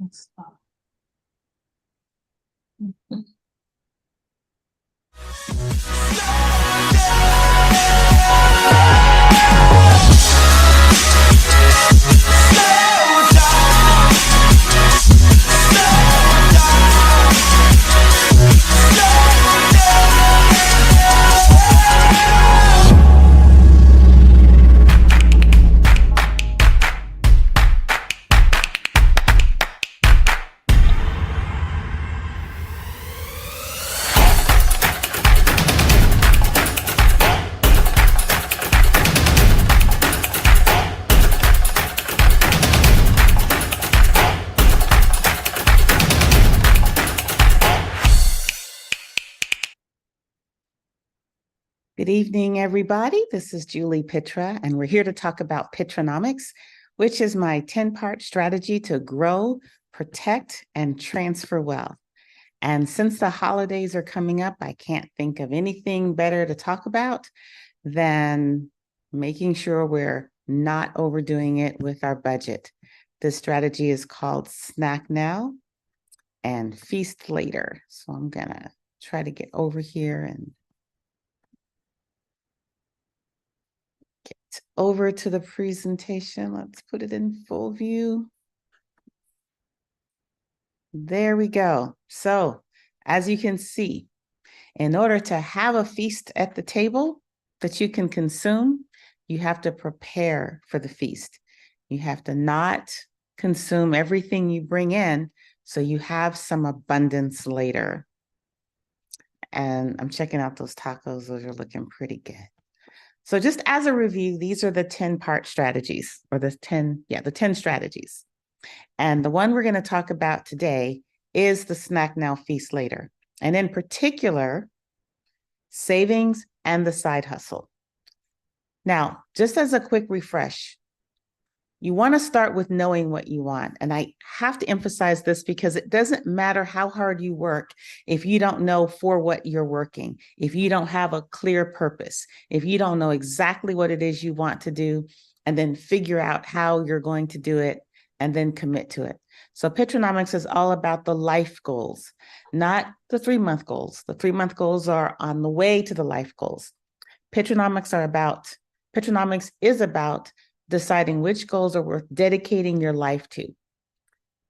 Let's stop. Good evening, everybody. This is Juli Pitra, and we're here to talk about Pitranomics, which is my 10-part strategy to grow, protect, and transfer wealth. And since the holidays are coming up, I can't think of anything better to talk about than making sure we're not overdoing it with our budget. This strategy is called Snack Now and Feast Later. So I'm gonna try to get over here and get over to the presentation. Let's put it in full view. There we go. So as you can see, in order to have a feast at the table that you can consume, you have to prepare for the feast. You have to not consume everything you bring in, so you have some abundance later. And I'm checking out those tacos. Those are looking pretty good. So just as a review, these are the 10-part strategies, or the 10 strategies. And the one we're going to talk about today is the Snack Now, Feast Later. And in particular, savings and the side hustle. Now, just as a quick refresh, you want to start with knowing what you want. And I have to emphasize this because it doesn't matter how hard you work if you don't know for what you're working, if you don't have a clear purpose, if you don't know exactly what it is you want to do, and then figure out how you're going to do it and then commit to it. So Pitranomics is all about the life goals, not the 3-month goals. The 3-month goals are on the way to the life goals. Pitranomics is about deciding which goals are worth dedicating your life to.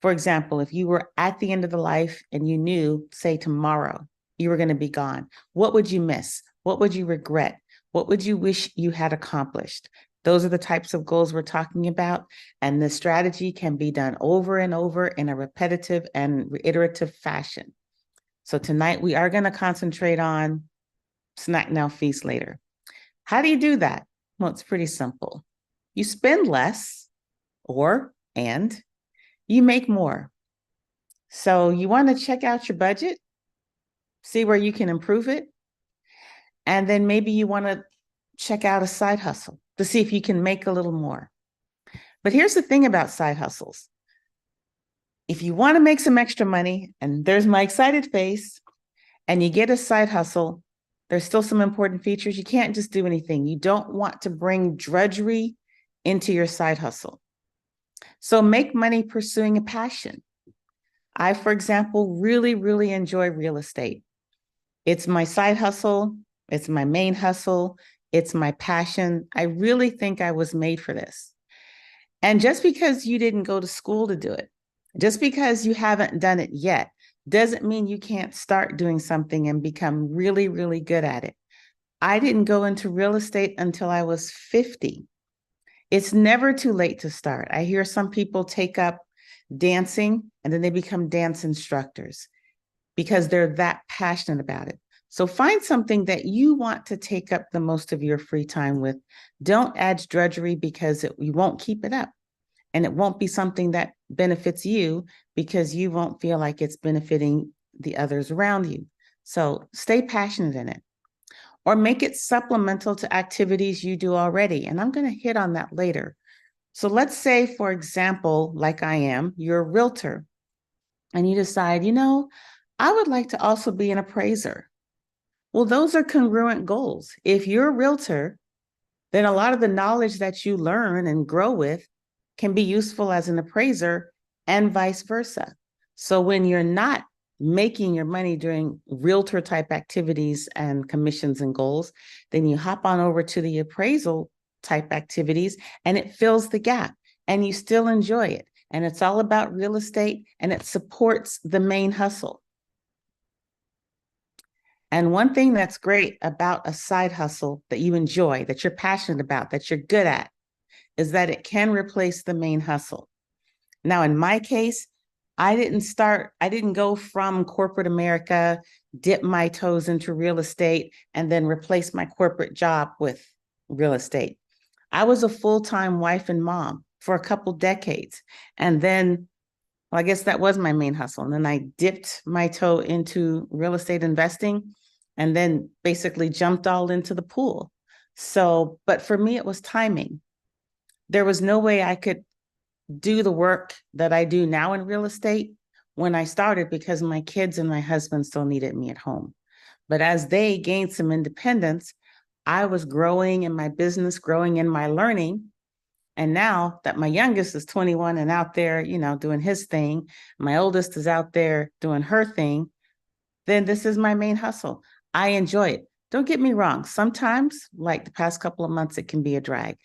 For example, if you were at the end of the life and you knew, say tomorrow, you were going to be gone, what would you miss? What would you regret? What would you wish you had accomplished? Those are the types of goals we're talking about. And the strategy can be done over and over in a repetitive and reiterative fashion. So tonight we are going to concentrate on Snack Now, Feast Later. How do you do that? Well, it's pretty simple. You spend less, and you make more. So you want to check out your budget, see where you can improve it. And then maybe you want to check out a side hustle to see if you can make a little more. But here's the thing about side hustles. If you want to make some extra money, and there's my excited face, and you get a side hustle, there's still some important features. You can't just do anything. You don't want to bring drudgery into your side hustle. So make money pursuing a passion. I, for example, really, really enjoy real estate. It's my side hustle. It's my main hustle. It's my passion. I really think I was made for this. And just because you didn't go to school to do it, just because you haven't done it yet, doesn't mean you can't start doing something and become really, really good at it. I didn't go into real estate until I was 50. It's never too late to start. I hear some people take up dancing and then they become dance instructors because they're that passionate about it. So find something that you want to take up the most of your free time with. Don't add drudgery because you won't keep it up. And it won't be something that benefits you because you won't feel like it's benefiting the others around you. So stay passionate in it. Or make it supplemental to activities you do already. And I'm going to hit on that later. So let's say, for example, like I am, you're a realtor and you decide, I would like to also be an appraiser. Well, those are congruent goals. If you're a realtor, then a lot of the knowledge that you learn and grow with can be useful as an appraiser and vice versa. So when you're not making your money doing realtor type activities and commissions and goals, then you hop on over to the appraisal type activities and it fills the gap and you still enjoy it. And it's all about real estate and it supports the main hustle. And one thing that's great about a side hustle that you enjoy, that you're passionate about, that you're good at, is that it can replace the main hustle. Now, in my case, I didn't go from corporate America, dip my toes into real estate, and then replace my corporate job with real estate. I was a full-time wife and mom for a couple decades. And then, well, I guess that was my main hustle. And then I dipped my toe into real estate investing and then basically jumped all into the pool. So, but for me, it was timing. There was no way I could do the work that I do now in real estate when I started because my kids and my husband still needed me at home. But as they gained some independence, I was growing in my business, growing in my learning. And now that my youngest is 21 and out there, doing his thing, my oldest is out there doing her thing, then this is my main hustle. I enjoy it. Don't get me wrong. Sometimes, like the past couple of months, it can be a drag.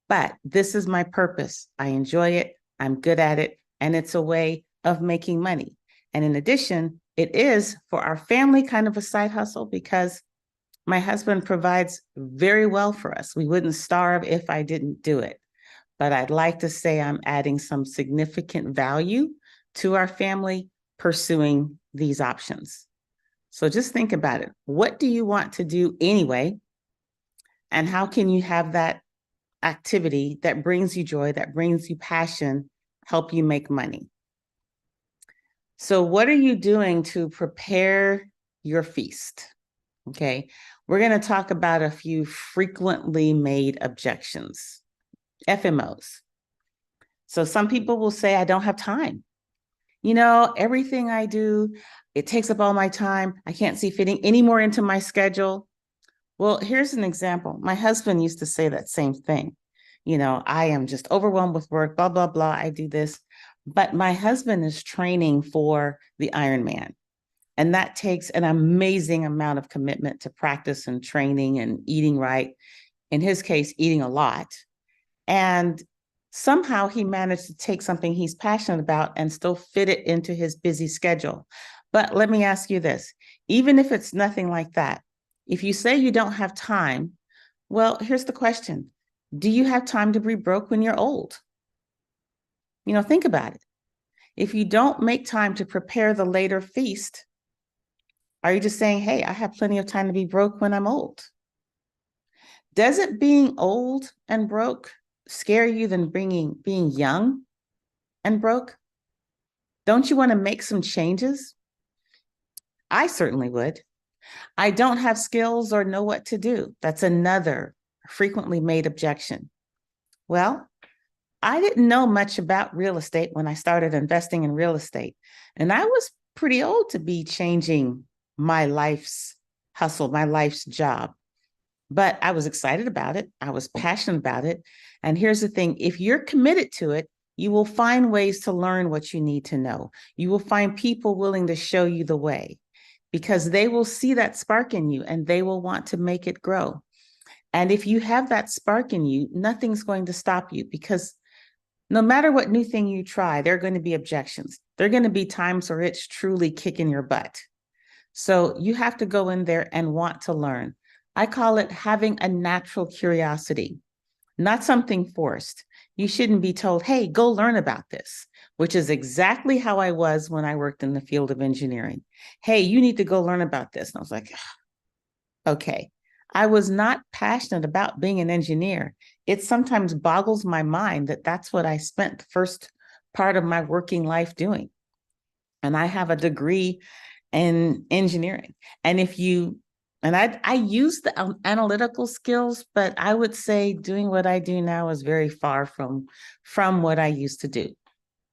But this is my purpose. I enjoy it. I'm good at it. And it's a way of making money. And in addition, it is for our family kind of a side hustle because my husband provides very well for us. We wouldn't starve if I didn't do it. But I'd like to say I'm adding some significant value to our family pursuing these options. So just think about it. What do you want to do anyway? And how can you have that activity that brings you joy, that brings you passion, help you make money? So what are you doing to prepare your feast? Okay, we're going to talk about a few frequently made objections, FMOs. So some people will say, I don't have time. Everything I do, it takes up all my time. I can't see fitting any more into my schedule. Well, here's an example. My husband used to say that same thing. I am just overwhelmed with work, blah, blah, blah. I do this. But my husband is training for the Ironman. And that takes an amazing amount of commitment to practice and training and eating right. In his case, eating a lot. And somehow he managed to take something he's passionate about and still fit it into his busy schedule. But let me ask you this, even if it's nothing like that, if you say you don't have time, well, here's the question. Do you have time to be broke when you're old? Think about it. If you don't make time to prepare the later feast, are you just saying, hey, I have plenty of time to be broke when I'm old? Doesn't being old and broke scare you than being young and broke? Don't you want to make some changes? I certainly would. I don't have skills or know what to do. That's another frequently made objection. Well, I didn't know much about real estate when I started investing in real estate. And I was pretty old to be changing my life's hustle, my life's job. But I was excited about it. I was passionate about it. And here's the thing, if you're committed to it, you will find ways to learn what you need to know. You will find people willing to show you the way because they will see that spark in you and they will want to make it grow. And if you have that spark in you, nothing's going to stop you because no matter what new thing you try, there are going to be objections. There are going to be times where it's truly kicking your butt. So you have to go in there and want to learn. I call it having a natural curiosity, not something forced. You shouldn't be told, hey, go learn about this, which is exactly how I was when I worked in the field of engineering. Hey, you need to go learn about this. And I was like, okay. I was not passionate about being an engineer. It sometimes boggles my mind that that's what I spent the first part of my working life doing. And I have a degree in engineering. And I use the analytical skills, but I would say doing what I do now is very far from what I used to do.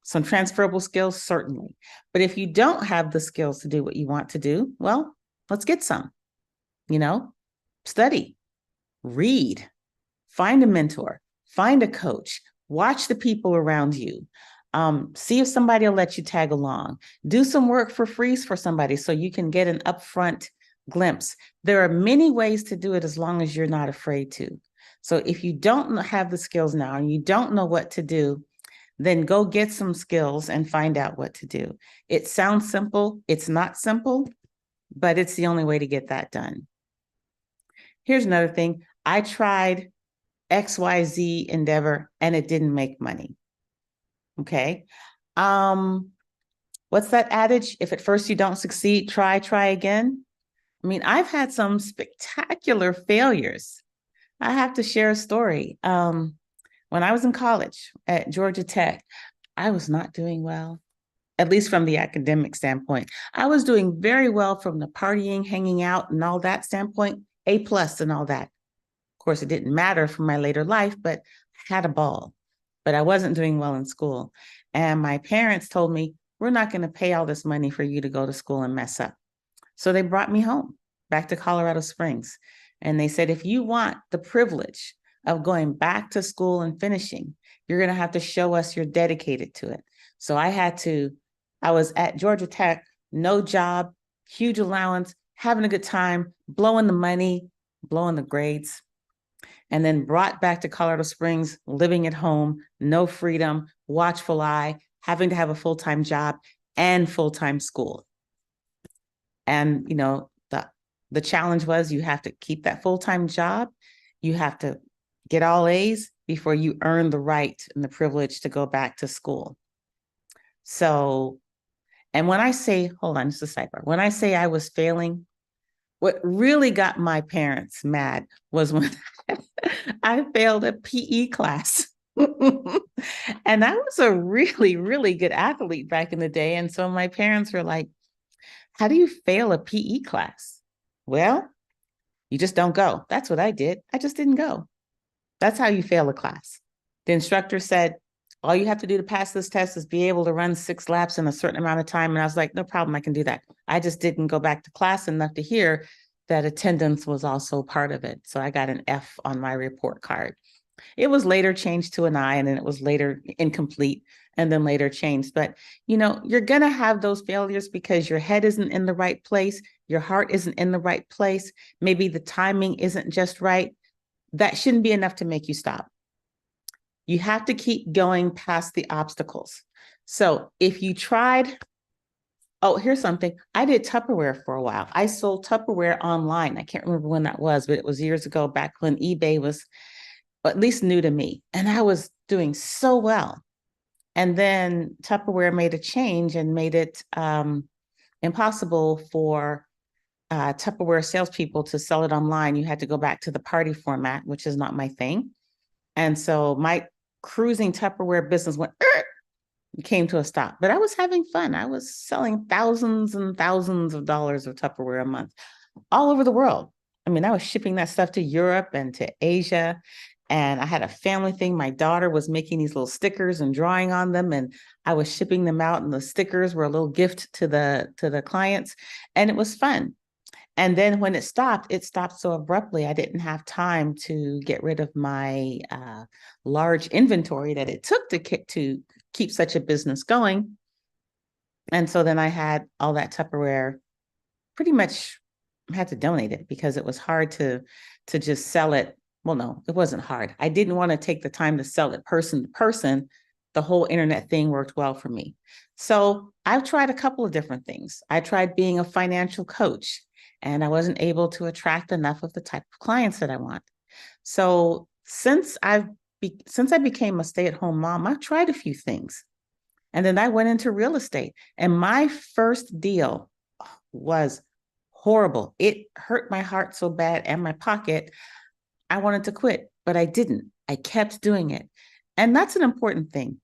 Some transferable skills, certainly. But if you don't have the skills to do what you want to do, well, let's get some, study, read, find a mentor, find a coach, watch the people around you, See if somebody will let you tag along. Do some work for free for somebody so you can get an upfront glimpse. There are many ways to do it as long as you're not afraid to. So if you don't have the skills now and you don't know what to do, then go get some skills and find out what to do. It sounds simple. It's not simple, but it's the only way to get that done. Here's another thing. I tried XYZ endeavor and it didn't make money. Okay. What's that adage? If at first you don't succeed, try again. I mean, I've had some spectacular failures. I have to share a story. When I was in college at Georgia Tech, I was not doing well, at least from the academic standpoint. I was doing very well from the partying, hanging out, and all that standpoint, A+ and all that. Of course, it didn't matter for my later life, but I had a ball. But I wasn't doing well in school. And my parents told me, we're not going to pay all this money for you to go to school and mess up. So they brought me home, back to Colorado Springs. And they said, if you want the privilege of going back to school and finishing, you're going to have to show us you're dedicated to it. So I was at Georgia Tech, no job, huge allowance, having a good time, blowing the money, blowing the grades, and then brought back to Colorado Springs, living at home, no freedom, watchful eye, having to have a full-time job and full-time school. And, you know, the challenge was you have to keep that full-time job. You have to get all A's before you earn the right and the privilege to go back to school. So, and when I say, hold on, just a sidebar. When I say I was failing, what really got my parents mad was when I failed a PE class. And I was a really, really good athlete back in the day. And so my parents were like, how do you fail a PE class? Well, you just don't go. That's what I did. I just didn't go. That's how you fail a class. The instructor said, all you have to do to pass this test is be able to run 6 laps in a certain amount of time. And I was like, no problem, I can do that. I just didn't go back to class enough to hear that attendance was also part of it. So I got an F on my report card. It was later changed to an I, and then it was later incomplete, and then later changed. But, you know, you're going to have those failures because your head isn't in the right place. Your heart isn't in the right place. Maybe the timing isn't just right. That shouldn't be enough to make you stop. You have to keep going past the obstacles. So if you tried, oh, here's something. I did Tupperware for a while. I sold Tupperware online. I can't remember when that was, but it was years ago, back when eBay was at least new to me. And I was doing so well. And then Tupperware made a change and made it impossible for Tupperware salespeople to sell it online. You had to go back to the party format, which is not my thing. And so my cruising Tupperware business came to a stop, but I was having fun. I was selling thousands and thousands of dollars of Tupperware a month all over the world. I mean, I was shipping that stuff to Europe and to Asia. And I had a family thing. My daughter was making these little stickers and drawing on them, and I was shipping them out, and the stickers were a little gift to the clients, and it was fun. And then when it stopped so abruptly. I didn't have time to get rid of my large inventory that it took to keep such a business going. And so then I had all that Tupperware, pretty much had to donate it because it was hard to just sell it. Well, no, it wasn't hard. I didn't want to take the time to sell it person to person. The whole internet thing worked well for me. So I've tried a couple of different things. I tried being a financial coach, and I wasn't able to attract enough of the type of clients that I want. So since I became a stay-at-home mom, I've tried a few things. And then I went into real estate, and my first deal was horrible. It hurt my heart so bad and my pocket. I wanted to quit, but I didn't. I kept doing it. And that's an important thing.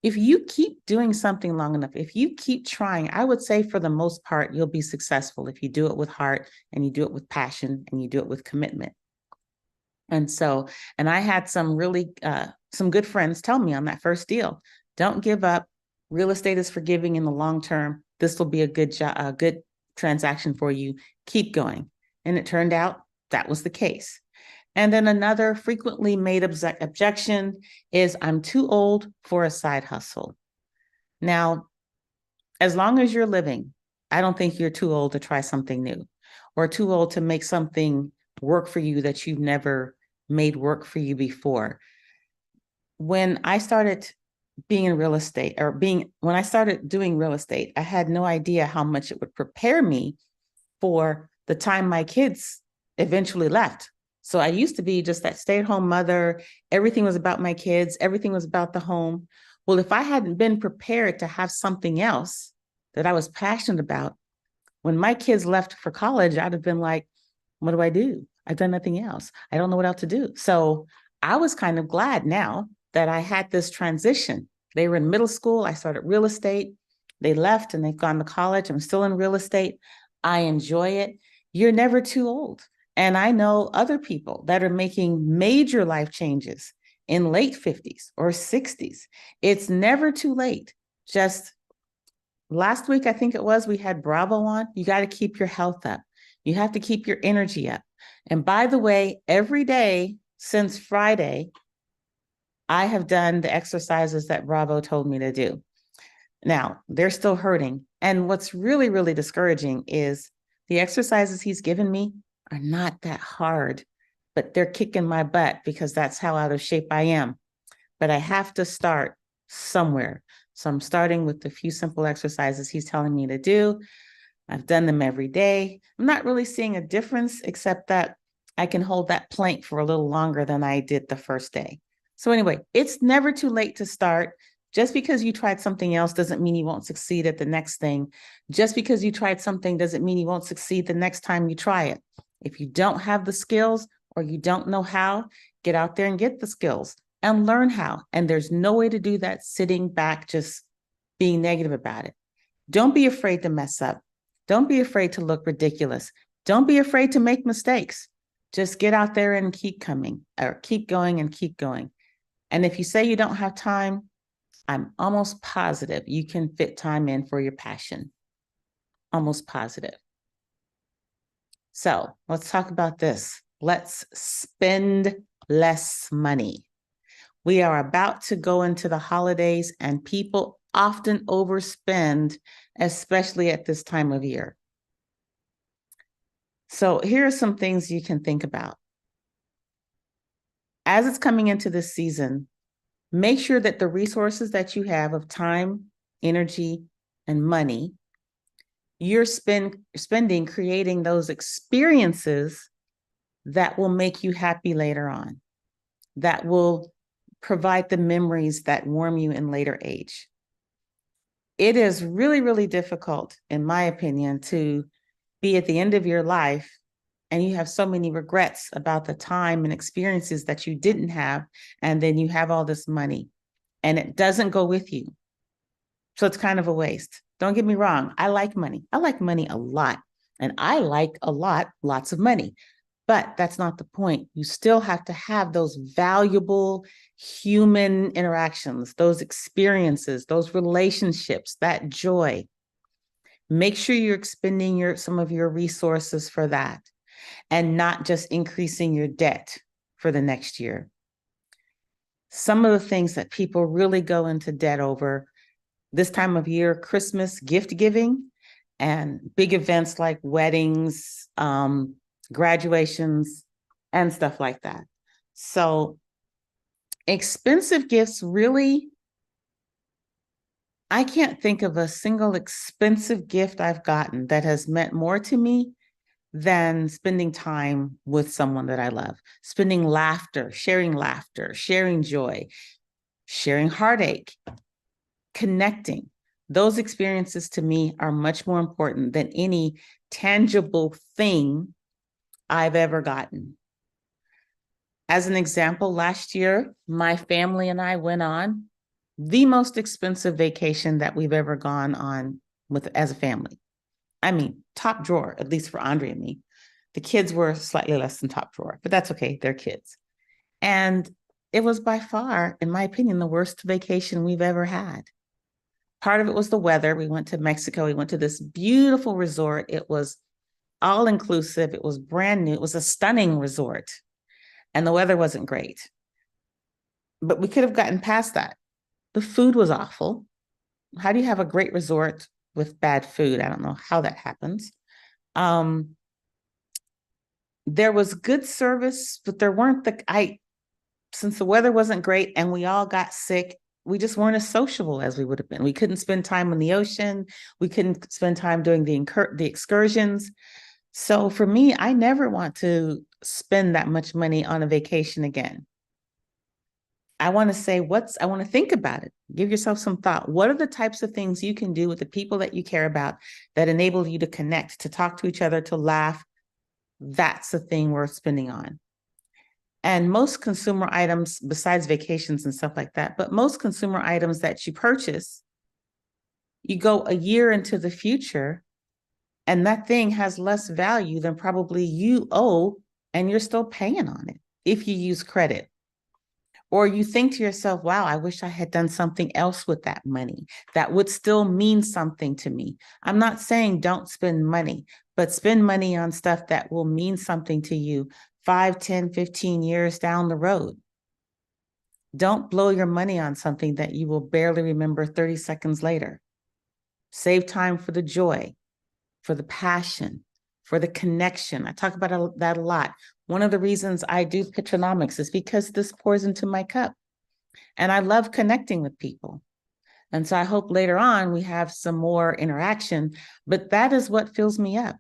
If you keep doing something long enough, if you keep trying, I would say for the most part, you'll be successful if you do it with heart and you do it with passion and you do it with commitment. And I had some really, some good friends tell me on that first deal, don't give up. Real estate is forgiving in the long term. This will be a good transaction for you. Keep going. And it turned out that was the case. And then another frequently made objection is I'm too old for a side hustle. Now, as long as you're living, I don't think you're too old to try something new or too old to make something work for you that you've never made work for you before. When I started being in real estate when I started doing real estate, I had no idea how much it would prepare me for the time my kids eventually left. So I used to be just that stay-at-home mother. Everything was about my kids. Everything was about the home. Well, if I hadn't been prepared to have something else that I was passionate about, when my kids left for college, I'd have been like, what do I do? I've done nothing else. I don't know what else to do. So I was kind of glad now that I had this transition. They were in middle school. I started real estate. They left and they've gone to college. I'm still in real estate. I enjoy it. You're never too old. And I know other people that are making major life changes in late 50s or 60s. It's never too late. Just last week, I think it was, we had Bravo on. You got to keep your health up. You have to keep your energy up. And by the way, every day since Friday, I have done the exercises that Bravo told me to do. Now, they're still hurting. And what's really, really discouraging is the exercises he's given me are not that hard, but they're kicking my butt because that's how out of shape I am. But I have to start somewhere. So I'm starting with the few simple exercises he's telling me to do. I've done them every day. I'm not really seeing a difference, except that I can hold that plank for a little longer than I did the first day. So anyway, it's never too late to start. Just because you tried something else doesn't mean you won't succeed at the next thing. Just because you tried something doesn't mean you won't succeed the next time you try it. If you don't have the skills or you don't know how, get out there and get the skills and learn how. And there's no way to do that sitting back, just being negative about it. Don't be afraid to mess up. Don't be afraid to look ridiculous. Don't be afraid to make mistakes. Just get out there and keep coming, or keep going and keep going. And if you say you don't have time, I'm almost positive you can fit time in for your passion. Almost positive. So let's talk about this. Let's spend less money. We are about to go into the holidays and people often overspend, especially at this time of year. So here are some things you can think about. As it's coming into this season, make sure that the resources that you have of time, energy, and money, you're spending creating those experiences that will make you happy later on, that will provide the memories that warm you in later age. It is really, really difficult, in my opinion, to be at the end of your life and you have so many regrets about the time and experiences that you didn't have, and then you have all this money and it doesn't go with you. So it's kind of a waste. Don't get me wrong. I like money. I like money a lot. And I like lots of money. But that's not the point. You still have to have those valuable human interactions, those experiences, those relationships, that joy. Make sure you're expending some of your resources for that and not just increasing your debt for the next year. Some of the things that people really go into debt over this time of year: Christmas, gift giving, and big events like weddings, graduations, and stuff like that. So expensive gifts, really, I can't think of a single expensive gift I've gotten that has meant more to me than spending time with someone that I love, spending laughter, sharing joy, sharing heartache, connecting. Those experiences to me are much more important than any tangible thing I've ever gotten. As an example, last year, my family and I went on the most expensive vacation that we've ever gone on as a family. I mean, top drawer, at least for Andre and me. The kids were slightly less than top drawer, but that's okay. They're kids. And it was by far, in my opinion, the worst vacation we've ever had. Part of it was the weather. We went to Mexico. We went to this beautiful resort. It was all inclusive. It was brand new. It was a stunning resort. And the weather wasn't great. But we could have gotten past that. The food was awful. how do you have a great resort with bad food? I don't know how that happens. There was good service, but there weren't since the weather wasn't great and we all got sick, we just weren't as sociable as we would have been. We couldn't spend time on the ocean. We couldn't spend time doing the excursions. So for me, I never want to spend that much money on a vacation again. I want to say I want to think about it. Give yourself some thought. What are the types of things you can do with the people that you care about that enable you to connect, to talk to each other, to laugh? That's the thing worth spending on. And most consumer items, besides vacations and stuff like that, but most consumer items that you purchase, you go a year into the future and that thing has less value than probably you owe, and you're still paying on it if you use credit. Or you think to yourself, wow, I wish I had done something else with that money that would still mean something to me. I'm not saying don't spend money, but spend money on stuff that will mean something to you 5, 10, 15 years down the road. Don't blow your money on something that you will barely remember 30 seconds later. Save time for the joy, for the passion, for the connection. I talk about that a lot. One of the reasons I do Pitranomics is because this pours into my cup. And I love connecting with people. And so I hope later on we have some more interaction, but that is what fills me up.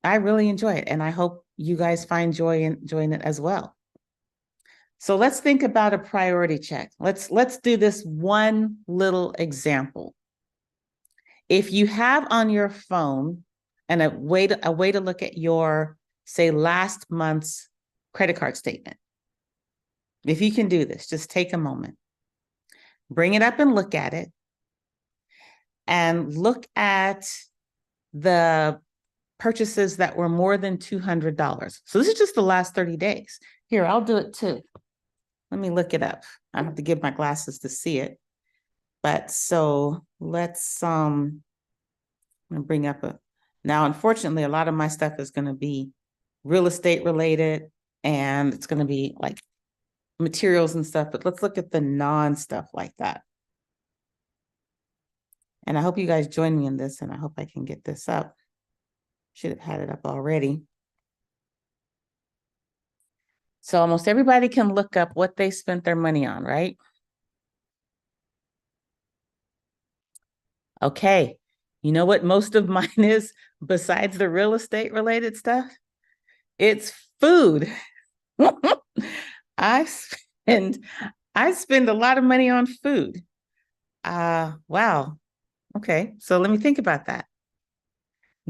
I really enjoy it. And I hope you guys find joy in enjoying it as well. So let's think about a priority check. Let's do this one little example. If you have on your phone and a way to look at your, say, last month's credit card statement. If you can do this, just take a moment. Bring it up and look at it. And look at the purchases that were more than $200. So this is just the last 30 days. Here, I'll do it too. Let me look it up. I have to give my glasses to see it. But so let's I'm gonna bring up now, unfortunately, a lot of my stuff is gonna be real estate related and it's gonna be like materials and stuff, but let's look at the non-stuff like that. And I hope you guys join me in this, and I hope I can get this up. Should have had it up already. So almost everybody can look up what they spent their money on, right? Okay. You know what most of mine is besides the real estate related stuff? It's food. I spend a lot of money on food. Wow. Okay. So let me think about that.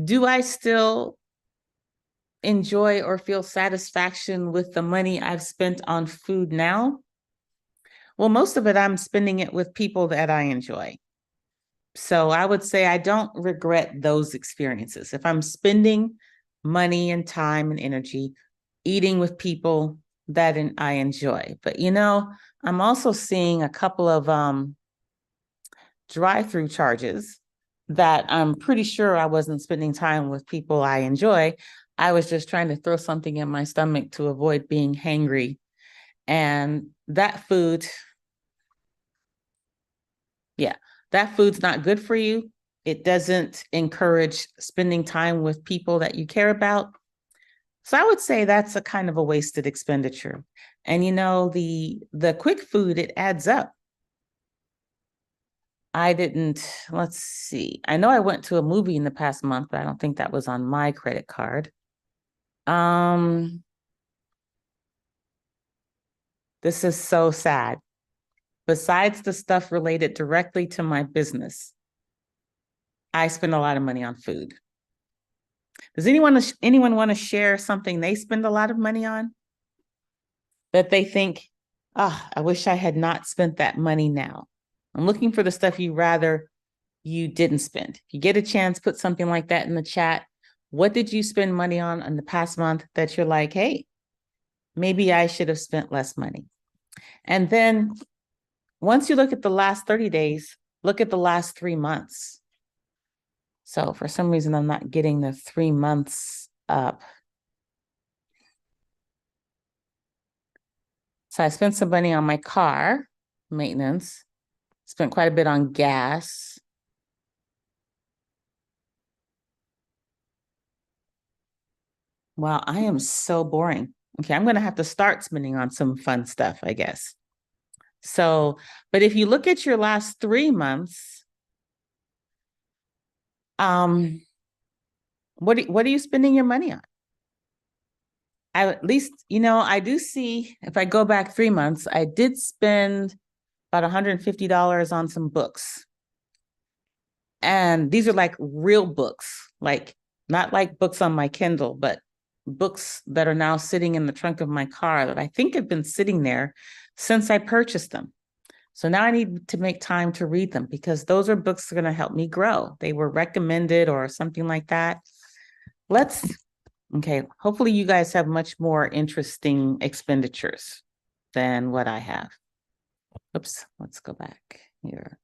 Do I still enjoy or feel satisfaction with the money I've spent on food now? Well, most of it, I'm spending it with people that I enjoy. So I would say I don't regret those experiences. If I'm spending money and time and energy eating with people that I enjoy. But I'm also seeing a couple of drive-through charges that I'm pretty sure I wasn't spending time with people I enjoy. I was just trying to throw something in my stomach to avoid being hangry. And that food, yeah, that food's not good for you. It doesn't encourage spending time with people that you care about. So I would say that's a kind of a wasted expenditure. And the quick food, it adds up. Let's see. I know I went to a movie in the past month, but I don't think that was on my credit card. This is so sad. Besides the stuff related directly to my business, I spend a lot of money on food. Does anyone want to share something they spend a lot of money on that they think, I wish I had not spent that money now? I'm looking for the stuff you didn't spend. If you get a chance, put something like that in the chat. What did you spend money on in the past month that you're like, hey, maybe I should have spent less money? And then once you look at the last 30 days, look at the last 3 months. So for some reason, I'm not getting the 3 months up. So I spent some money on my car maintenance, Spent quite a bit on gas. Wow, I am so boring. Okay, I'm going to have to start spending on some fun stuff, I guess. So, but if you look at your last 3 months, what are you spending your money on? At least, I do see, if I go back 3 months, I did spend about $150 on some books. And these are like real books, like not like books on my Kindle, but books that are now sitting in the trunk of my car that I think have been sitting there since I purchased them. So now I need to make time to read them because those are books that are going to help me grow. They were recommended or something like that. Okay, hopefully you guys have much more interesting expenditures than what I have. Oops, let's go back here.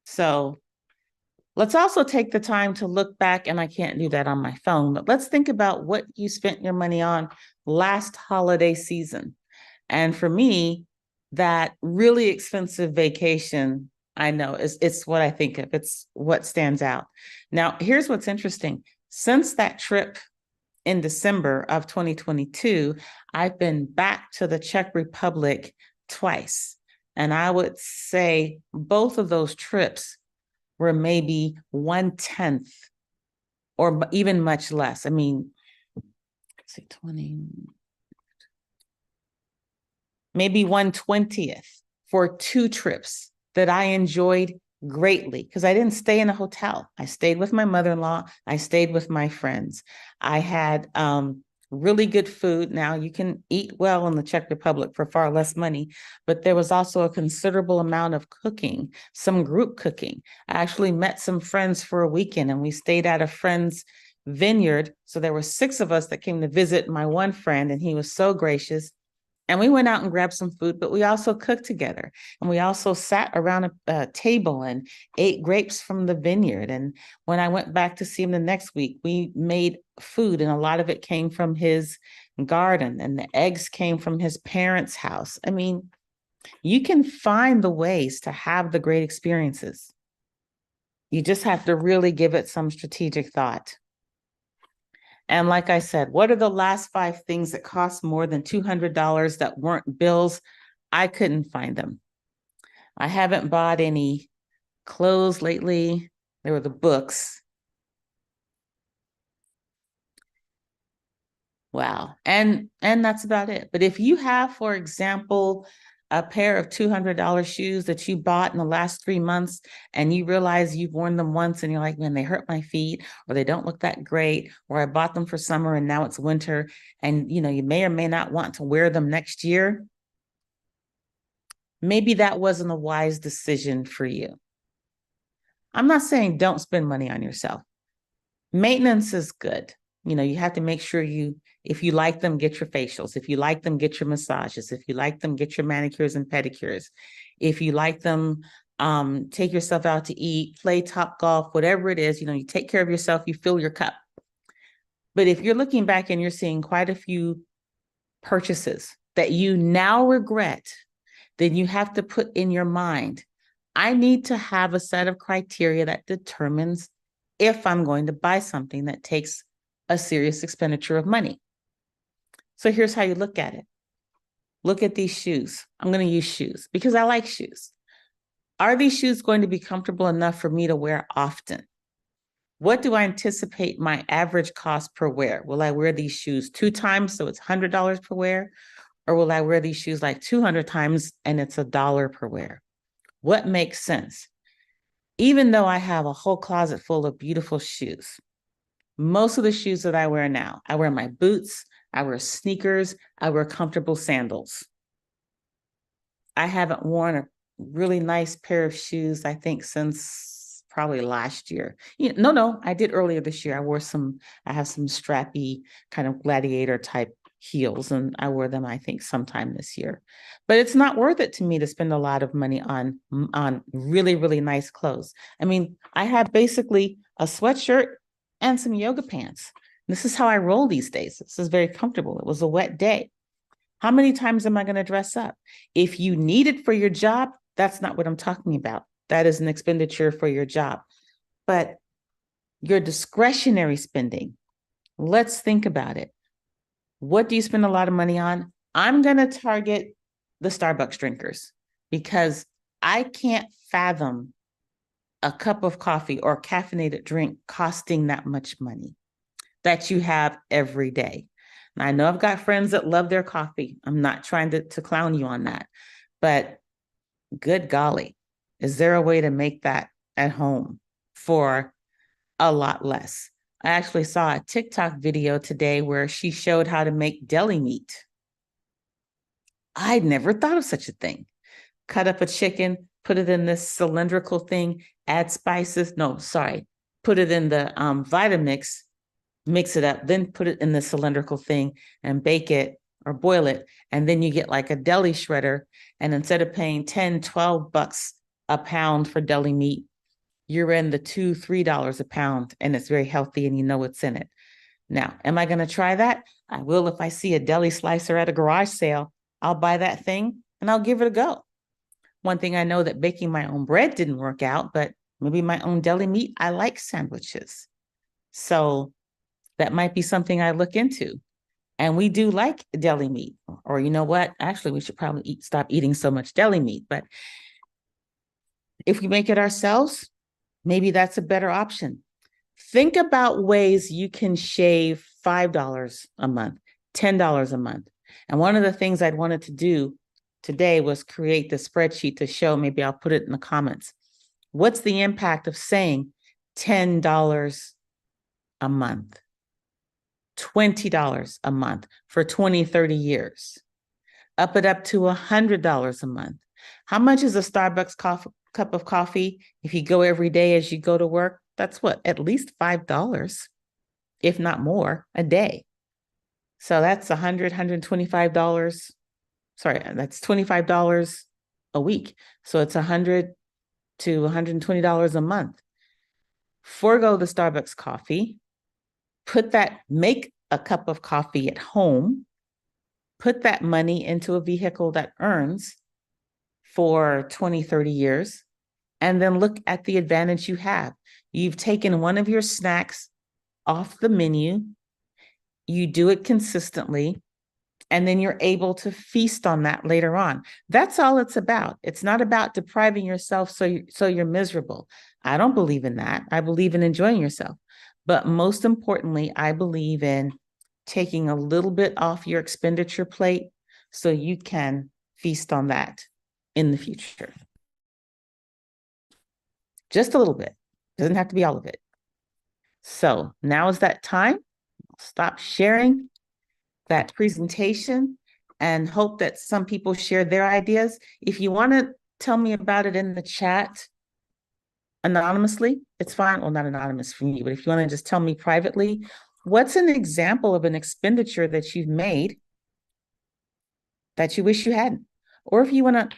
So let's also take the time to look back, and I can't do that on my phone, but let's think about what you spent your money on last holiday season. And for me, that really expensive vacation, I know it's what I think of. It's what stands out. Now, here's what's interesting. Since that trip in December of 2022, I've been back to the Czech Republic twice. And I would say both of those trips were maybe 1/10 or even much less. I mean, let's see, 20, maybe 1/20th for 2 trips that I enjoyed greatly because I didn't stay in a hotel. I stayed with my mother-in-law. I stayed with my friends. I had really good food. Now you can eat well in the Czech Republic for far less money, but there was also a considerable amount of cooking, some group cooking. I actually met some friends for a weekend and we stayed at a friend's vineyard. So there were 6 of us that came to visit my one friend and he was so gracious. And we went out and grabbed some food, but we also cooked together. And we also sat around a table and ate grapes from the vineyard. And when I went back to see him the next week, we made food, and a lot of it came from his garden, and the eggs came from his parents' house. I mean, you can find the ways to have the great experiences. You just have to really give it some strategic thought. And like I said, what are the last 5 things that cost more than $200 that weren't bills? I couldn't find them. I haven't bought any clothes lately. There were the books. Wow. And that's about it. But if you have, for example, a pair of $200 shoes that you bought in the last 3 months and you realize you've worn them once and you're like, man, they hurt my feet or they don't look that great, or I bought them for summer and now it's winter and you may or may not want to wear them next year. Maybe that wasn't a wise decision for you. I'm not saying don't spend money on yourself. Maintenance is good. You have to make sure if you like them, get your facials. If you like them, get your massages. If you like them, get your manicures and pedicures. If you like them, take yourself out to eat, play top golf, whatever it is, you take care of yourself, you fill your cup. But if you're looking back and you're seeing quite a few purchases that you now regret, then you have to put in your mind, I need to have a set of criteria that determines if I'm going to buy something that takes a serious expenditure of money. So here's how you look at it. Look at these shoes. I'm going to use shoes because I like shoes. Are these shoes going to be comfortable enough for me to wear often? What do I anticipate my average cost per wear? Will I wear these shoes 2 times, so it's $100 per wear? Or will I wear these shoes like 200 times and it's $1 per wear? What makes sense? Even though I have a whole closet full of beautiful shoes, most of the shoes that I wear now, I wear my boots, I wear sneakers, I wear comfortable sandals. I haven't worn a really nice pair of shoes, I think, since probably last year. No, I did earlier this year. I have some strappy kind of gladiator type heels, and I wore them, I think, sometime this year. But it's not worth it to me to spend a lot of money on really, really nice clothes. I mean, I have basically a sweatshirt and some yoga pants. This is how I roll these days. This is very comfortable. It was a wet day. How many times am I going to dress up? If you need it for your job, that's not what I'm talking about. That is an expenditure for your job. But your discretionary spending, let's think about it. What do you spend a lot of money on? I'm going to target the Starbucks drinkers because I can't fathom a cup of coffee or a caffeinated drink costing that much money that you have every day. And I know I've got friends that love their coffee. I'm not trying to clown you on that, but good golly, is there a way to make that at home for a lot less? I actually saw a TikTok video today where she showed how to make deli meat. I'd never thought of such a thing. Cut up a chicken, put it in this cylindrical thing, add spices. No, sorry. Put it in the Vitamix, mix it up, then put it in the cylindrical thing and bake it or boil it. And then you get like a deli shredder. And instead of paying 10, 12 bucks a pound for deli meat, you're in the $2, $3 a pound, and it's very healthy and you know what's in it. Now, am I going to try that? I will. If I see a deli slicer at a garage sale, I'll buy that thing and I'll give it a go. One thing I know, that baking my own bread didn't work out, but maybe my own deli meat. I like sandwiches. So that might be something I look into. And we do like deli meat. Or you know what? Actually, we should probably stop eating so much deli meat. But if we make it ourselves, maybe that's a better option. Think about ways you can shave $5 a month, $10 a month. And one of the things I'd wanted to do today was create the spreadsheet to show, maybe I'll put it in the comments. What's the impact of saying $10 a month, $20 a month for 20, 30 years? Up it up to $100 a month. How much is a Starbucks cup of coffee if you go every day as you go to work? That's what, at least $5, if not more, a day. So that's $100, $125. Sorry, that's $25 a week. So it's $100 to $120 a month. Forgo the Starbucks coffee, make a cup of coffee at home, put that money into a vehicle that earns for 20, 30 years, and then look at the advantage you have. You've taken one of your snacks off the menu, you do it consistently, and then you're able to feast on that later on. That's all it's about. It's not about depriving yourself so you're miserable. I don't believe in that. I believe in enjoying yourself. But most importantly, I believe in taking a little bit off your expenditure plate so you can feast on that in the future. Just a little bit. Doesn't have to be all of it. So now is that time. I'll stop sharing that presentation and hope that some people share their ideas. If you want to tell me about it in the chat anonymously, it's fine. Well, not anonymous for me, but if you want to just tell me privately, what's an example of an expenditure that you've made that you wish you hadn't? Or if you want to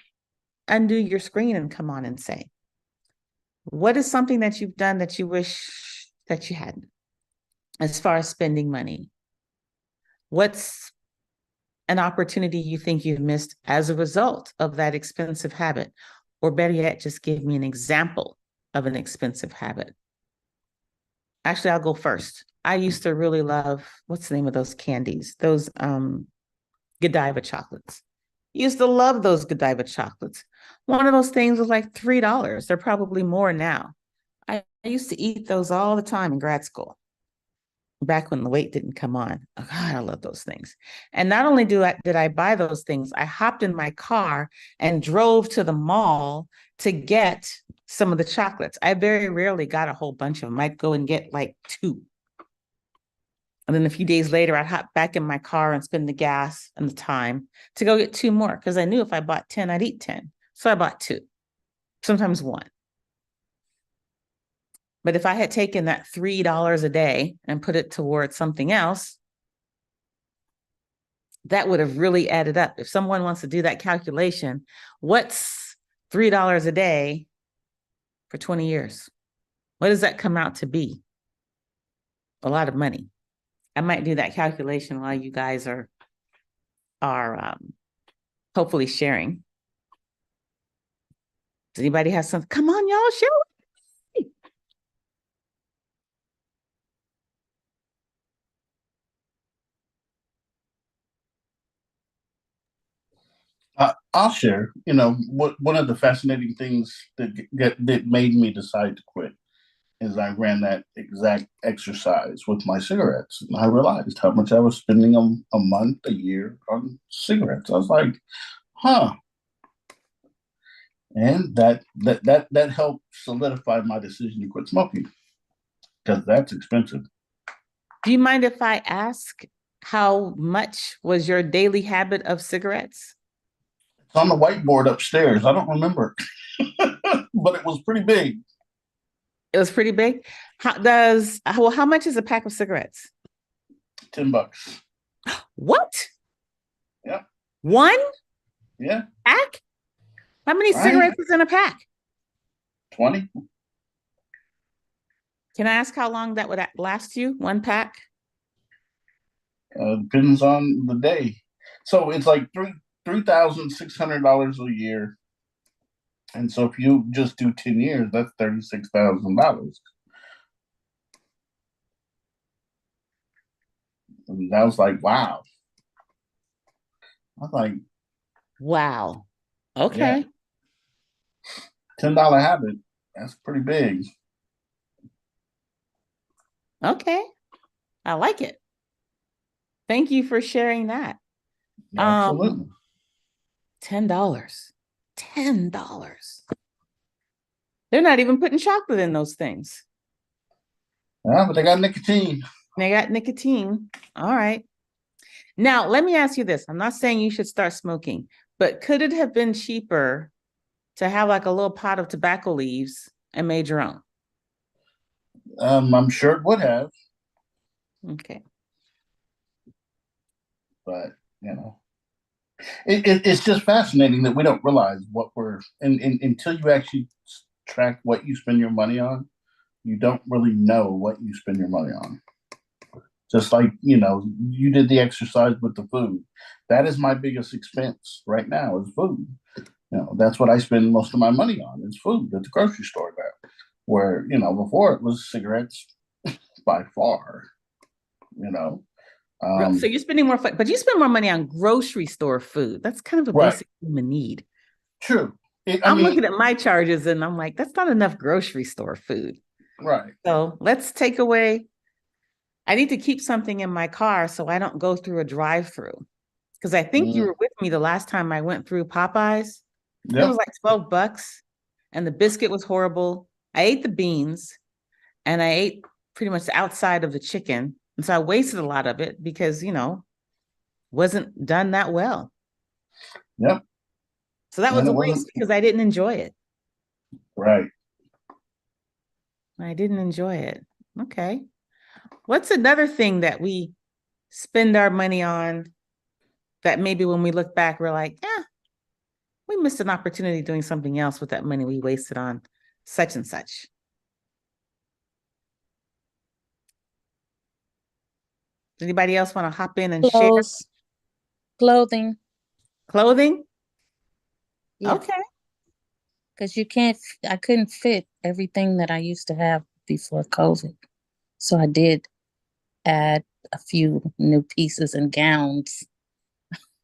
undo your screen and come on and say, what is something that you've done that you wish that you hadn't as far as spending money? What's an opportunity you think you've missed as a result of that expensive habit? Or better yet, just give me an example of an expensive habit. Actually, I'll go first. I used to really love, what's the name of those candies? Those Godiva chocolates. Used to love those Godiva chocolates. One of those things was like $3. They're probably more now. I used to eat those all the time in grad school, back when the weight didn't come on. Oh, God, I love those things. And not only did I buy those things, I hopped in my car and drove to the mall to get some of the chocolates. I very rarely got a whole bunch of them. I'd go and get like 2. And then a few days later, I'd hop back in my car and spend the gas and the time to go get 2 more, because I knew if I bought 10, I'd eat 10. So I bought 2, sometimes 1. But if I had taken that $3 a day and put it towards something else, that would have really added up. If someone wants to do that calculation, what's $3 a day for 20 years? What does that come out to be? A lot of money. I might do that calculation while you guys are are hopefully sharing. Does anybody have something? Come on, y'all, share. I'll share. You know, one of the fascinating things that made me decide to quit is I ran that exact exercise with my cigarettes, and I realized how much I was spending a month, a year on cigarettes. I was like, huh, and that helped solidify my decision to quit smoking because that's expensive. Do you mind if I ask how much was your daily habit of cigarettes? It's on the whiteboard upstairs. I don't remember, but it was pretty big. It was pretty big. How much is a pack of cigarettes? $10. What? Yeah. One Yeah. pack? How many cigarettes is in a pack? 20. Can I ask how long that would last you? One pack? Depends on the day. So it's like $3,600 a year. And so if you just do 10 years, that's $36,000. And I was like, wow. I was like, wow. Okay. Yeah. $10 habit. That's pretty big. Okay. I like it. Thank you for sharing that. Absolutely. $10. $10. They're not even putting chocolate in those things. Yeah, but they got nicotine. They got nicotine. All right. Now, let me ask you this. I'm not saying you should start smoking, but could it have been cheaper to have like a little pot of tobacco leaves and made your own? I'm sure it would have, Okay. but you know, it's just fascinating that we don't realize what we're and until you actually track what you spend your money on, you don't really know what you spend your money on. Just like, you know, you did the exercise with the food. That is my biggest expense right now is food. You know, that's what I spend most of my money on is food at the grocery store now. Where, you know, before it was cigarettes by far, you know. So you're spending more, but you spend more money on grocery store food. That's kind of a Right. basic human need. True. I'm looking at my charges and I'm like, that's not enough grocery store food. Right. So let's take away. I need to keep something in my car so I don't go through a drive-through. Because I think you were with me the last time I went through Popeyes. Yep. It was like $12 and the biscuit was horrible. I ate the beans and I ate pretty much the outside of the chicken. And so I wasted a lot of it because, you know, wasn't done that well. Yep. So that was a waste because I didn't enjoy it. Right. I didn't enjoy it. Okay. What's another thing that we spend our money on that maybe when we look back, we're like, we missed an opportunity doing something else with that money we wasted on such and such? Does anybody else want to hop in and share? Clothing. Clothing? Yeah. Okay. Because I couldn't fit everything that I used to have before COVID. So I did add a few new pieces and gowns.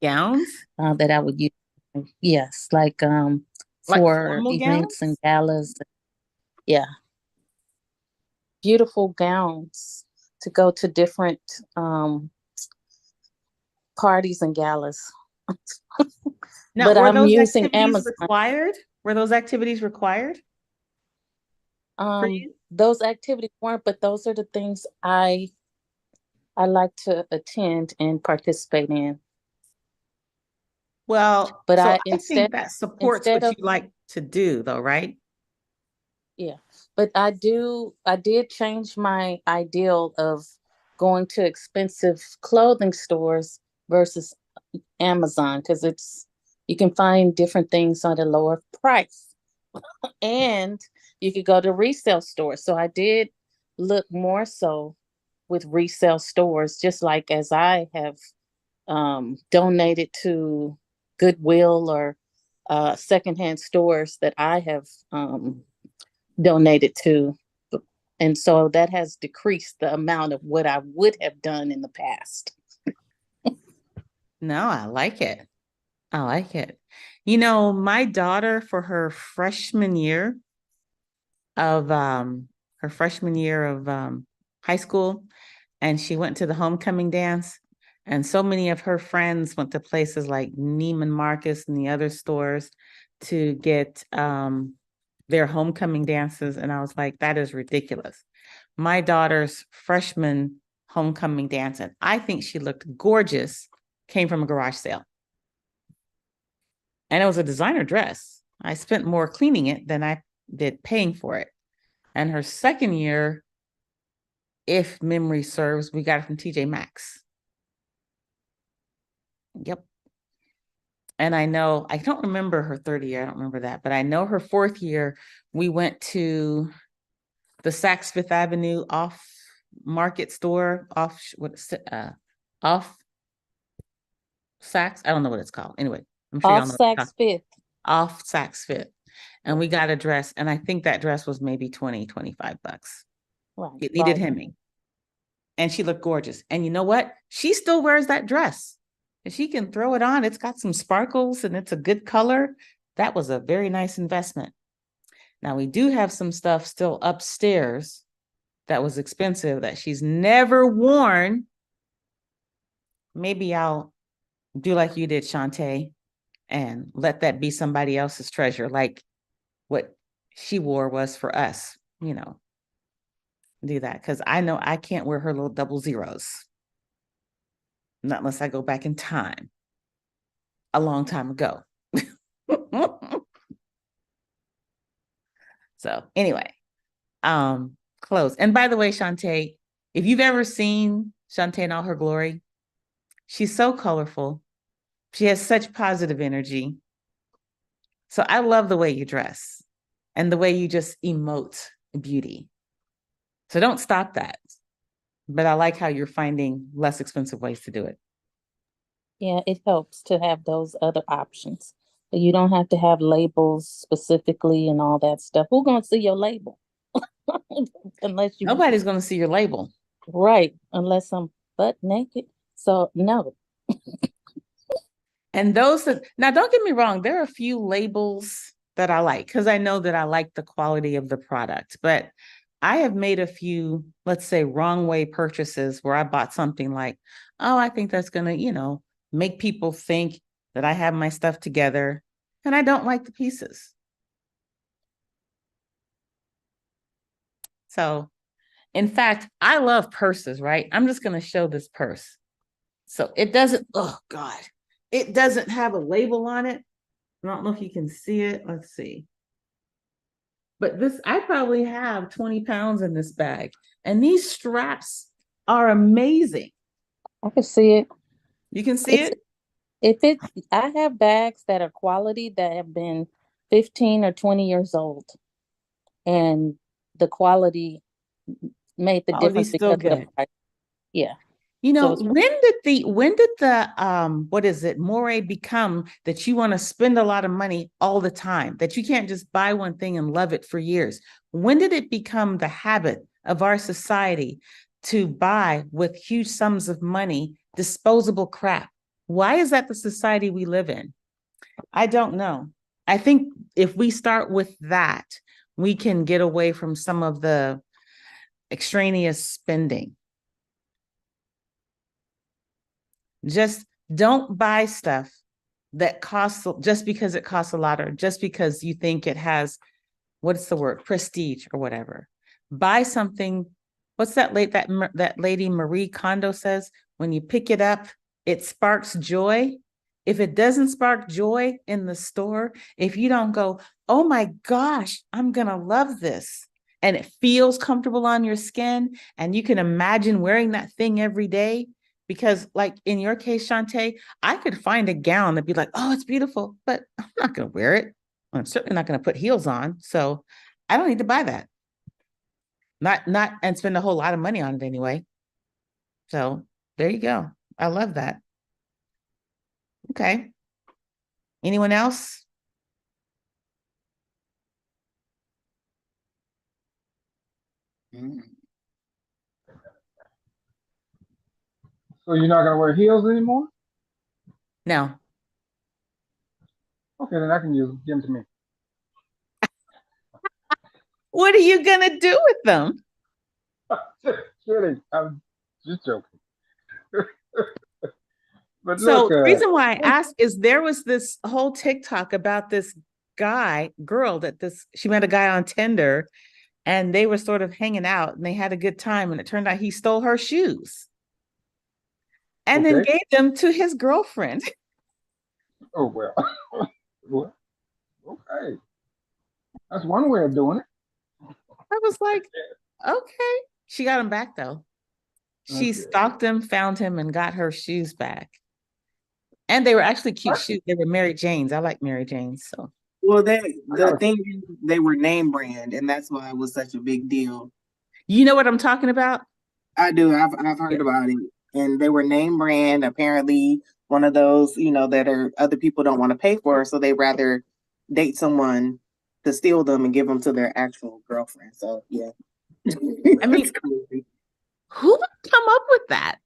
Gowns? That I would use. Yes, like for events and galas. Yeah. Beautiful gowns to go to different parties and galas. Now, but I'm using Amazon. Required? Were those activities required? Those activities weren't, but those are the things I like to attend and participate in. Well, but so I think that supports what you like to do, though, right? Yeah, but I did change my ideal of going to expensive clothing stores versus Amazon because you can find different things at a lower price, and you could go to resale stores. So I did look more so with resale stores, just like as I have donated to Goodwill or secondhand stores that I have donated to. And so that has decreased the amount of what I would have done in the past. No, I like it. I like it. You know, my daughter for of her freshman year of high school, and she went to the homecoming dance. And so many of her friends went to places like Neiman Marcus and the other stores to get their homecoming dances. And I was like, that is ridiculous. My daughter's freshman homecoming dance, and I think she looked gorgeous, came from a garage sale. And it was a designer dress. I spent more cleaning it than I did paying for it. And her second year, if memory serves, we got it from TJ Maxx. Yep. And I know, I don't remember her third year. I don't remember that, but I know her fourth year, we went to the Saks Fifth Avenue off market store, off Saks. I don't know what it's called. Anyway, I'm sure y'all Off know what it's Saks Fifth. off Saks Fifth. And we got a dress, and I think that dress was maybe 20, 25 bucks. Right. It needed hemming. And she looked gorgeous. And you know what? She still wears that dress. If she can throw it on, it's got some sparkles and it's a good color. That was a very nice investment. Now we do have some stuff still upstairs that was expensive that she's never worn. Maybe I'll do like you did, Shantae, and let that be somebody else's treasure, like what she wore was for us, you know. Do that, because I know I can't wear her little double zeros. Not unless I go back in time. A long time ago. So anyway, clothes. And by the way, Shantae, if you've ever seen Shantae in all her glory, she's so colorful. She has such positive energy. So I love the way you dress and the way you just emote beauty. So don't stop that. But I like how you're finding less expensive ways to do it. Yeah, it helps to have those other options. You don't have to have labels specifically and all that stuff. Who's gonna see your label? Unless you Nobody's going to see your label. right, unless I'm butt naked. So no. And those that, now don't get me wrong, there are a few labels that I like because I know that I like the quality of the product, but I have made a few, let's say, wrong way purchases where I bought something like, oh, I think that's going to, you know, make people think that I have my stuff together, and I don't like the pieces. So, in fact, I love purses, right? I'm just going to show this purse. So it doesn't, oh God, it doesn't have a label on it. I don't know if you can see it. Let's see. But this, I probably have 20 pounds in this bag. And these straps are amazing. I can see it. You can see it? I have bags that are quality that have been 15 or 20 years old. And the quality made the difference Still because of the good. price. Yeah. You know, So when did the what is it, moray become that you want to spend a lot of money all the time, that you can't just buy one thing and love it for years? When did it become the habit of our society to buy with huge sums of money disposable crap? Why is that the society we live in? I don't know. I think if we start with that, we can get away from some of the extraneous spending. Just don't buy stuff that costs just because it costs a lot, or just because you think it has, what's the word, prestige or whatever. Buy something. What's that lady Marie Kondo says? When you pick it up, it sparks joy. If it doesn't spark joy in the store, if you don't go, oh my gosh, I'm gonna love this, and it feels comfortable on your skin, and you can imagine wearing that thing every day. Because like in your case, Shantae, I could find a gown that'd be like, oh, it's beautiful, but I'm not going to wear it. I'm certainly not going to put heels on. So I don't need to buy that. Not and spend a whole lot of money on it anyway. So there you go. I love that. Okay. Anyone else? So you're not gonna wear heels anymore? No. Okay, then I can use them. Give them to me. What are you gonna do with them? Kidding. I'm just joking. But So look, the reason why I asked is there was this whole TikTok about this girl she met a guy on Tinder and they were sort of hanging out and they had a good time. And it turned out he stole her shoes and then okay. gave them to his girlfriend. Oh well. Well, okay. That's one way of doing it. I was like, okay. She got him back though. She Okay. stalked him, found him, and got her shoes back. And they were actually cute shoes. They were Mary Janes. I like Mary Janes. So Well, I the gotta, thing is, they were name brand, and that's why it was such a big deal. you know what I'm talking about? I do. I've Yeah. heard about it, and they were name brand. Apparently, one of those, that are other people don't want to pay for, so they rather date someone to steal them and give them to their actual girlfriend. So yeah, I mean, it's crazy. who would come up with that?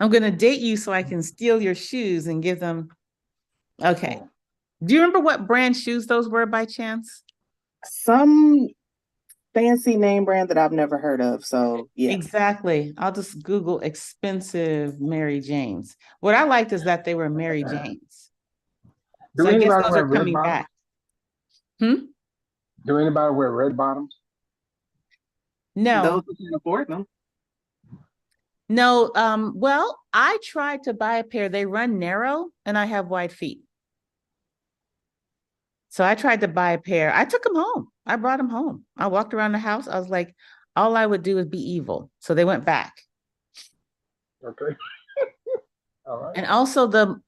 I'm going to date you so I can steal your shoes and give them. Okay. Do you remember what brand shoes those were by chance? Some fancy name brand that I've never heard of. So yeah, Exactly. I'll just Google expensive Mary Janes. What I liked is that they were Mary Janes. So do I guess anybody those wear are red coming bottoms? back. Hmm? Do anybody wear red bottoms? No, those who can afford them. no. Well, I tried to buy a pair. They run narrow and I have wide feet. So I tried to buy a pair. I took them home. I brought them home. I walked around the house. I was like, all I would do is be evil. So they went back. Okay. All right. And also the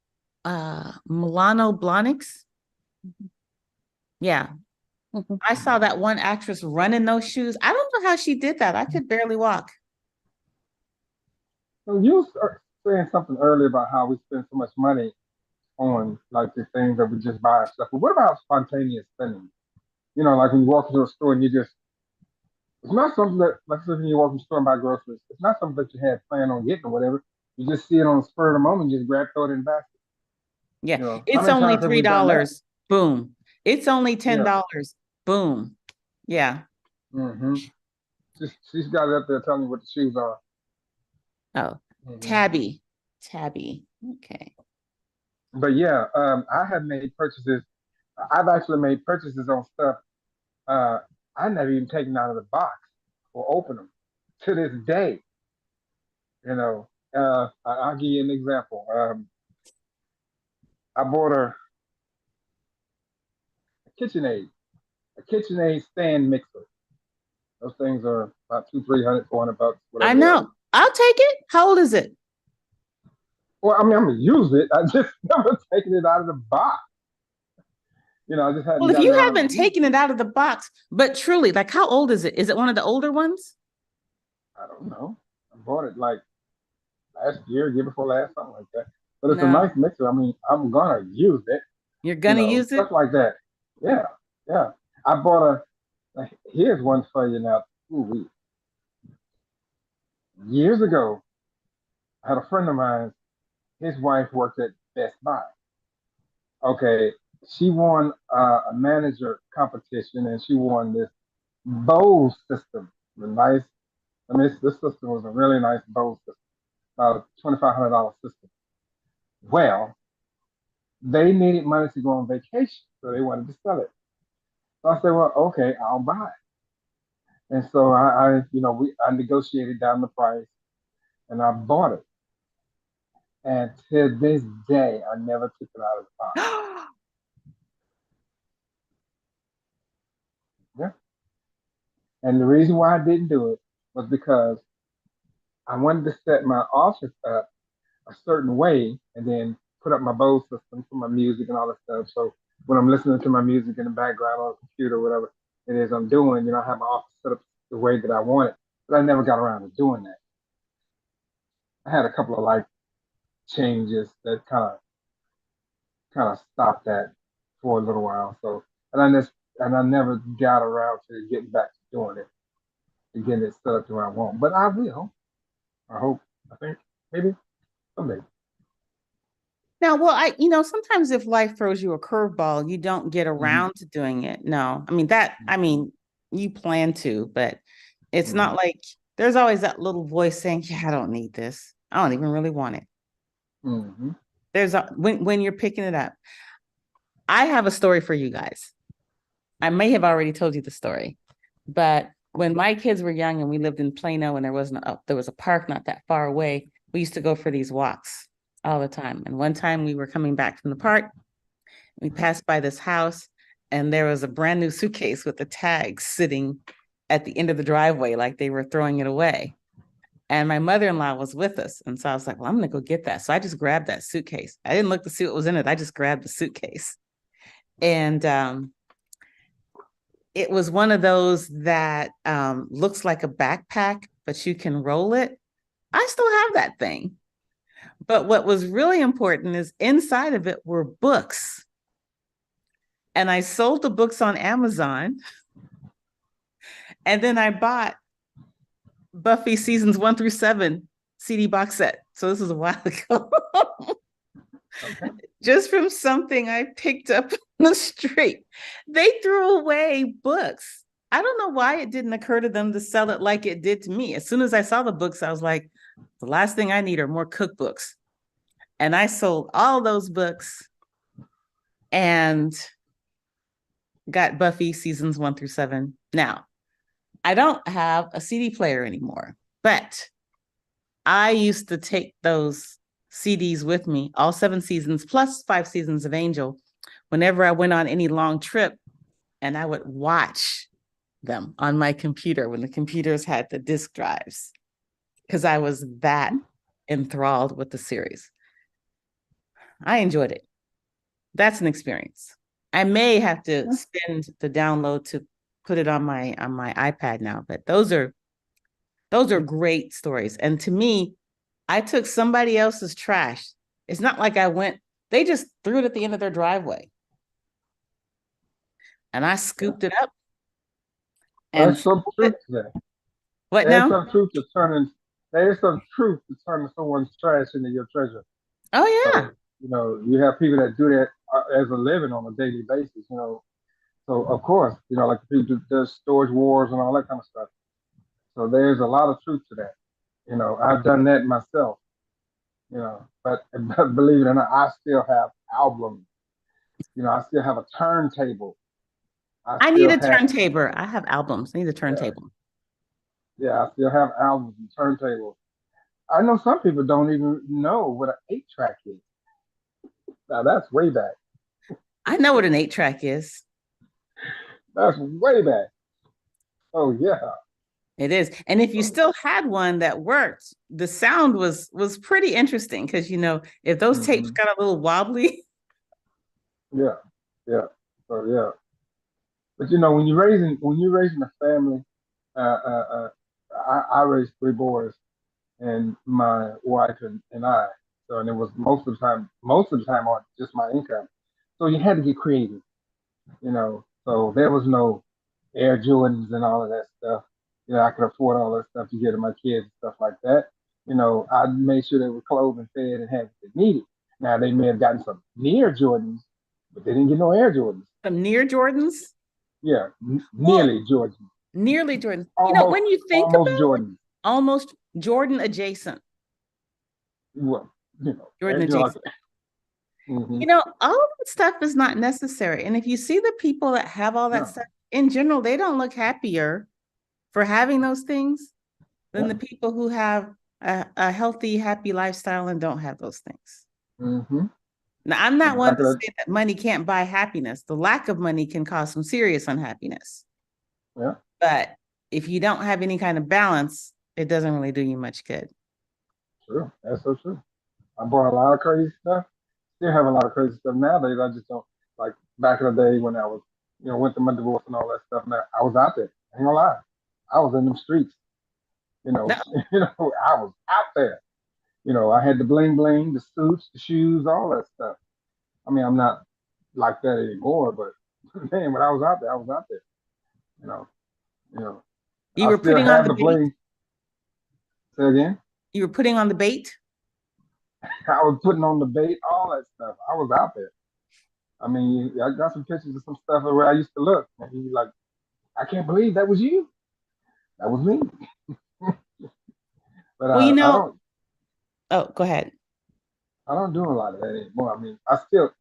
Milano Blahniks. Yeah. Mhm. I saw that one actress run in those shoes. I don't know how she did that. I could barely walk. So you were saying something earlier about how we spend so much money on like the things that we just buy and stuff. But what about spontaneous spending? Like when you walk into a store and it's not something that, like when you walk into the store and buy groceries, it's not something that you had planned on getting or whatever. You just see it on the spur of the moment, just grab, throw it in the basket. Yeah. How It's many only times have we done that? $3. Boom. It's only Yeah. $10. Boom. Yeah. Mm-hmm. She's got it up there telling you what the shoes are. Oh, Mm-hmm. Tabby. Tabby. Okay. But yeah, I have made purchases. I've actually made purchases on stuff uh, I never even taken out of the box or open them to this day. I'll give you an example. I bought a KitchenAid stand mixer. Those things are about 200, 300, 400 bucks, I whatever they are. know. I'll take it. How old is it? Well, I mean, I'm gonna use it. I just never taken it out of the box. I just hadn't Well, if gotten you around to haven't using taken it. it out of the box, but truly, like how old is it? Is it one of the older ones? I don't know. I bought it like last year before last, something like that. But it's a No, nice mixer. I mean, I'm gonna use it. you're gonna use it. Stuff like that. Yeah, yeah. I bought here's one for you now. Ooh, years ago, I had a friend of mine. His wife worked at Best Buy. Okay, she won a manager competition, and she won this Bose system. The nice, I mean, this system was a really nice Bose system, about a $2,500 system. Well, they needed money to go on vacation, so they wanted to sell it. So I said, well, okay, I'll buy it. And so I negotiated down the price, and I bought it. And to this day, I never took it out of the box. Yeah. And the reason why I didn't do it was because I wanted to set my office up a certain way and then put up my Bose system for my music and all that stuff. So when I'm listening to my music in the background on the computer, whatever it is I'm doing, I have my office set up the way that I want it. But I never got around to doing that. I had a couple of like changes that kind of kind of stopped that for a little while. So, and I never got around to getting back to doing it, to getting it set up to where I want. But I will. I hope. I think maybe someday. Now, well, sometimes if life throws you a curveball, you don't get around to doing it. No, I mean, you plan to, but it's not like there's always that little voice saying, yeah, I don't need this. I don't even really want it. Mm-hmm. When you're picking it up. I have a story for you guys. I may have already told you the story, but when my kids were young and we lived in Plano and there was a park not that far away, we used to go for these walks all the time. And one time we were coming back from the park, we passed by this house and there was a brand new suitcase with the tag sitting at the end of the driveway, like they were throwing it away. And my mother-in-law was with us. And so I was like, well, I'm going to go get that. So I just grabbed that suitcase. I didn't look to see what was in it. I just grabbed the suitcase. And it was one of those that looks like a backpack, but you can roll it. I still have that thing. But what was really important is inside of it were books. And I sold the books on Amazon. And then I bought Buffy seasons 1 through 7 CD box set. So this was a while ago. Okay. Just from something I picked up on the street. They threw away books. I don't know why it didn't occur to them to sell it like it did to me. As soon as I saw the books, I was like, the last thing I need are more cookbooks. And I sold all those books and got Buffy seasons 1 through 7. Now, I don't have a CD player anymore, but I used to take those CDs with me, all 7 seasons plus 5 seasons of Angel, whenever I went on any long trip, and I would watch them on my computer when the computers had the disk drives, because I was that enthralled with the series. I enjoyed it. That's an experience. I may have to spend the download to put it on my iPad now, but those are great stories. And to me, I took somebody else's trash. It's not like they just threw it at the end of their driveway. And I scooped it up. And there's some truth to that. What there's now? There's some truth to turning someone's trash into your treasure. Oh, yeah. So, you have people that do that as a living on a daily basis, So, of course, like the people there's storage wars and all that kind of stuff. So there's a lot of truth to that. I've done that myself. But believe it or not, I still have albums. I still have a turntable. I need a turntable. I have albums. I need a turntable. Yeah, I still have albums and turntables. I know some people don't even know what an 8-track is. Now that's way back. I know what an 8-track is. That's way back. Oh yeah. It is. And if you still had one that worked, the sound was pretty interesting because if those tapes got a little wobbly. Yeah. So yeah. But when you're raising a family, I raised 3 boys and my wife and I. So and it was most of the time on just my income. So you had to get creative, So there was no Air Jordans and all of that stuff. I could afford all that stuff to get to my kids and stuff like that. I made sure they were clothed and fed and had what they needed. Now they may have gotten some near Jordans, but they didn't get no Air Jordans. Some near Jordans? Yeah, nearly Jordans. Nearly Jordan. Almost, when you think almost about Jordan. It, almost Jordan adjacent. Well, Jordan adjacent. All of that stuff is not necessary. And if you see the people that have all that stuff, in general, they don't look happier for having those things than the people who have a healthy, happy lifestyle and don't have those things. Now, I'm not one to say that money can't buy happiness. The lack of money can cause some serious unhappiness. Yeah. But if you don't have any kind of balance, it doesn't really do you much good. True. That's so true. I bought a lot of crazy stuff. Still have a lot of crazy stuff nowadays. I just don't, like back in the day when I was, went through my divorce and all that stuff. Now I was out there. I ain't gonna lie. I was in them streets. I was out there. I had the bling bling, the suits, the shoes, all that stuff. I mean, I'm not like that anymore, but man, when I was out there, I was out there. You know, you know. You I were still putting on have the the bait. bling. Say again. You were putting on the bait. I was putting on the bait, all that stuff. I was out there. I mean, I got some pictures of some stuff where I used to look, and you like, I can't believe that was you. That was me. But Well, you I know, don't. oh, go ahead. I don't do a lot of that anymore. I mean, I still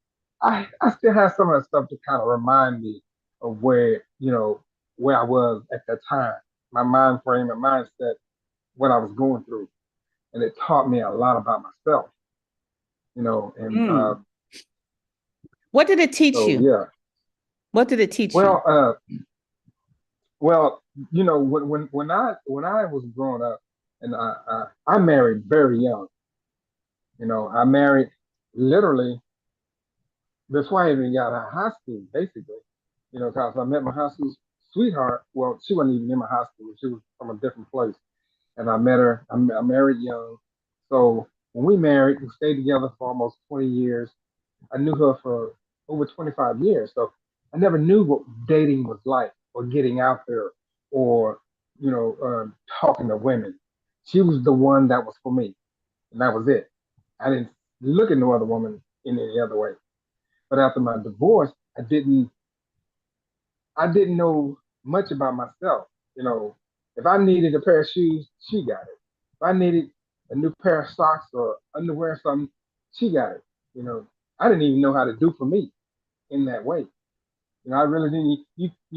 have some of that stuff to kind of remind me of where, where I was at that time, my mind frame and mindset, what I was going through. And it taught me a lot about myself, and Mm. What did it teach so you? yeah. What did it teach you? Well, when I was growing up, and I married very young. I married literally before I even got out of high school, basically. Because I met my high school sweetheart. Well, she wasn't even in my high school. She was from a different place. And I met her. I married young. So when we married, we stayed together for almost 20 years. I knew her for over 25 years. So I never knew what dating was like or getting out there or, talking to women. She was the one that was for me. And that was it. I didn't look at no other woman in any other way. But after my divorce, I didn't know much about myself. If I needed a pair of shoes, she got it. If I needed a new pair of socks or underwear or something, she got it. I didn't even know how to do for me in that way. I really didn't.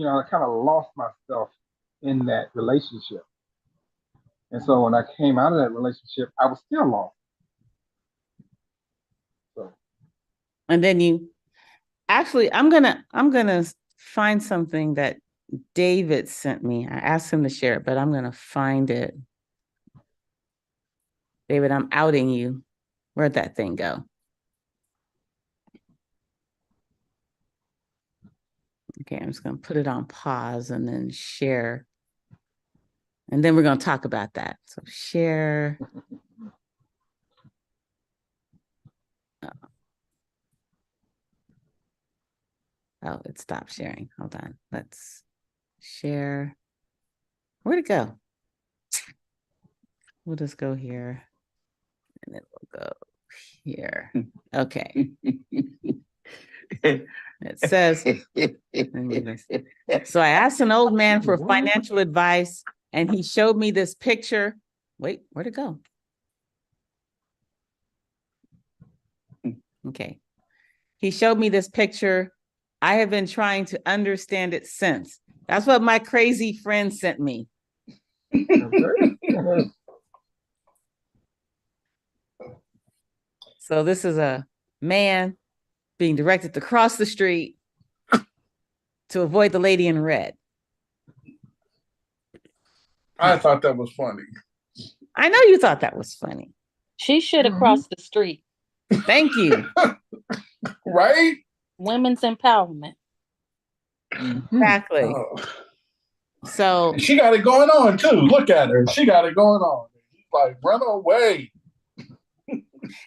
I kind of lost myself in that relationship. And so when I came out of that relationship, I was still lost. So. And then you actually, I'm gonna find something that David sent me. I asked him to share it, but I'm gonna find it. David, I'm outing you. Where'd that thing go? Okay, I'm just gonna put it on pause and then share. And then we're gonna talk about that. So share. Oh, it stopped sharing. Hold on. Let's share. Where'd it go? We'll just go here. And then we'll go here. Okay. It says, so I asked an old man for financial advice and he showed me this picture. Wait, where'd it go? Okay. He showed me this picture. I have been trying to understand it since. That's what my crazy friend sent me. So this is a man being directed to cross the street to avoid the lady in red. I thought that was funny. I know you thought that was funny. She should have crossed the street. Thank you. Right? Women's empowerment. Exactly. Oh. So she got it going on too. Look at her. She got it going on. He's like, run away.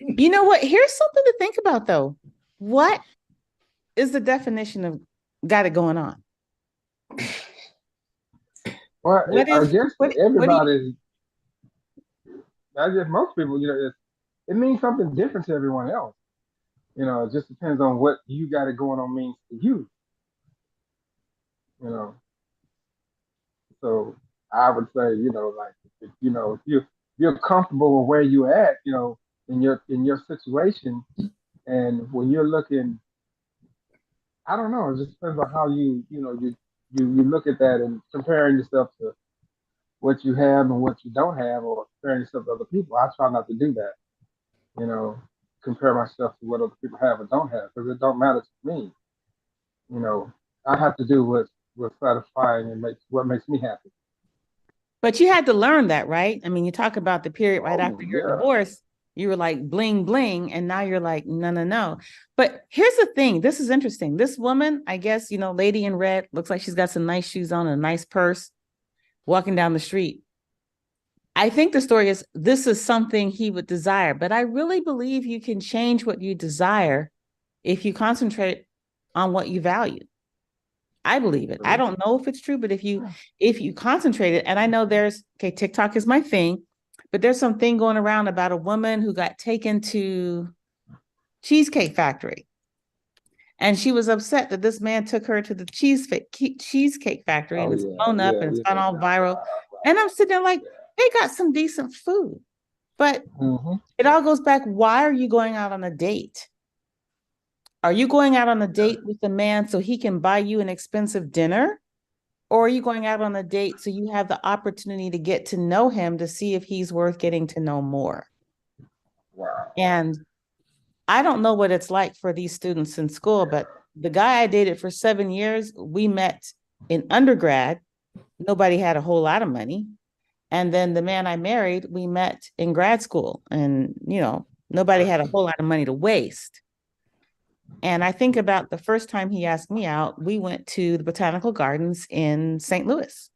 You know what? Here's something to think about though. What is the definition of got it going on? Well, I guess everybody, I guess most people, it means something different to everyone else. It just depends on what you got it going on means to you. So I would say, like if you're comfortable with where you're at, in your situation, and when you're looking, I don't know, it just depends on how you look at that and comparing yourself to what you have and what you don't have, or comparing yourself to other people. I try not to do that. Compare myself to what other people have or don't have, because it don't matter to me. I have to do what's satisfying and what makes me happy. But you had to learn that, right? I mean, you talk about the period right after your divorce, you were like bling, bling. And now you're like, no, no, no. But here's the thing. This is interesting. This woman, I guess, lady in red, looks like she's got some nice shoes on, a nice purse, walking down the street. I think the story is this is something he would desire, but I really believe you can change what you desire if you concentrate on what you value. I believe it. I don't know if it's true, but if you concentrate it, and I know TikTok is my thing, but there's something going around about a woman who got taken to Cheesecake Factory. And she was upset that this man took her to the Cheesecake Factory and it's blown up and it's gone all viral. And I'm sitting there like, they got some decent food. But it all goes back, why are you going out on a date? Are you going out on a date with the man so he can buy you an expensive dinner? Or are you going out on a date so you have the opportunity to get to know him to see if he's worth getting to know more? Wow. And I don't know what it's like for these students in school, but the guy I dated for 7 years, we met in undergrad. Nobody had a whole lot of money. And then the man I married, we met in grad school, and, nobody had a whole lot of money to waste. And I think about the first time he asked me out, we went to the Botanical Gardens in St. Louis.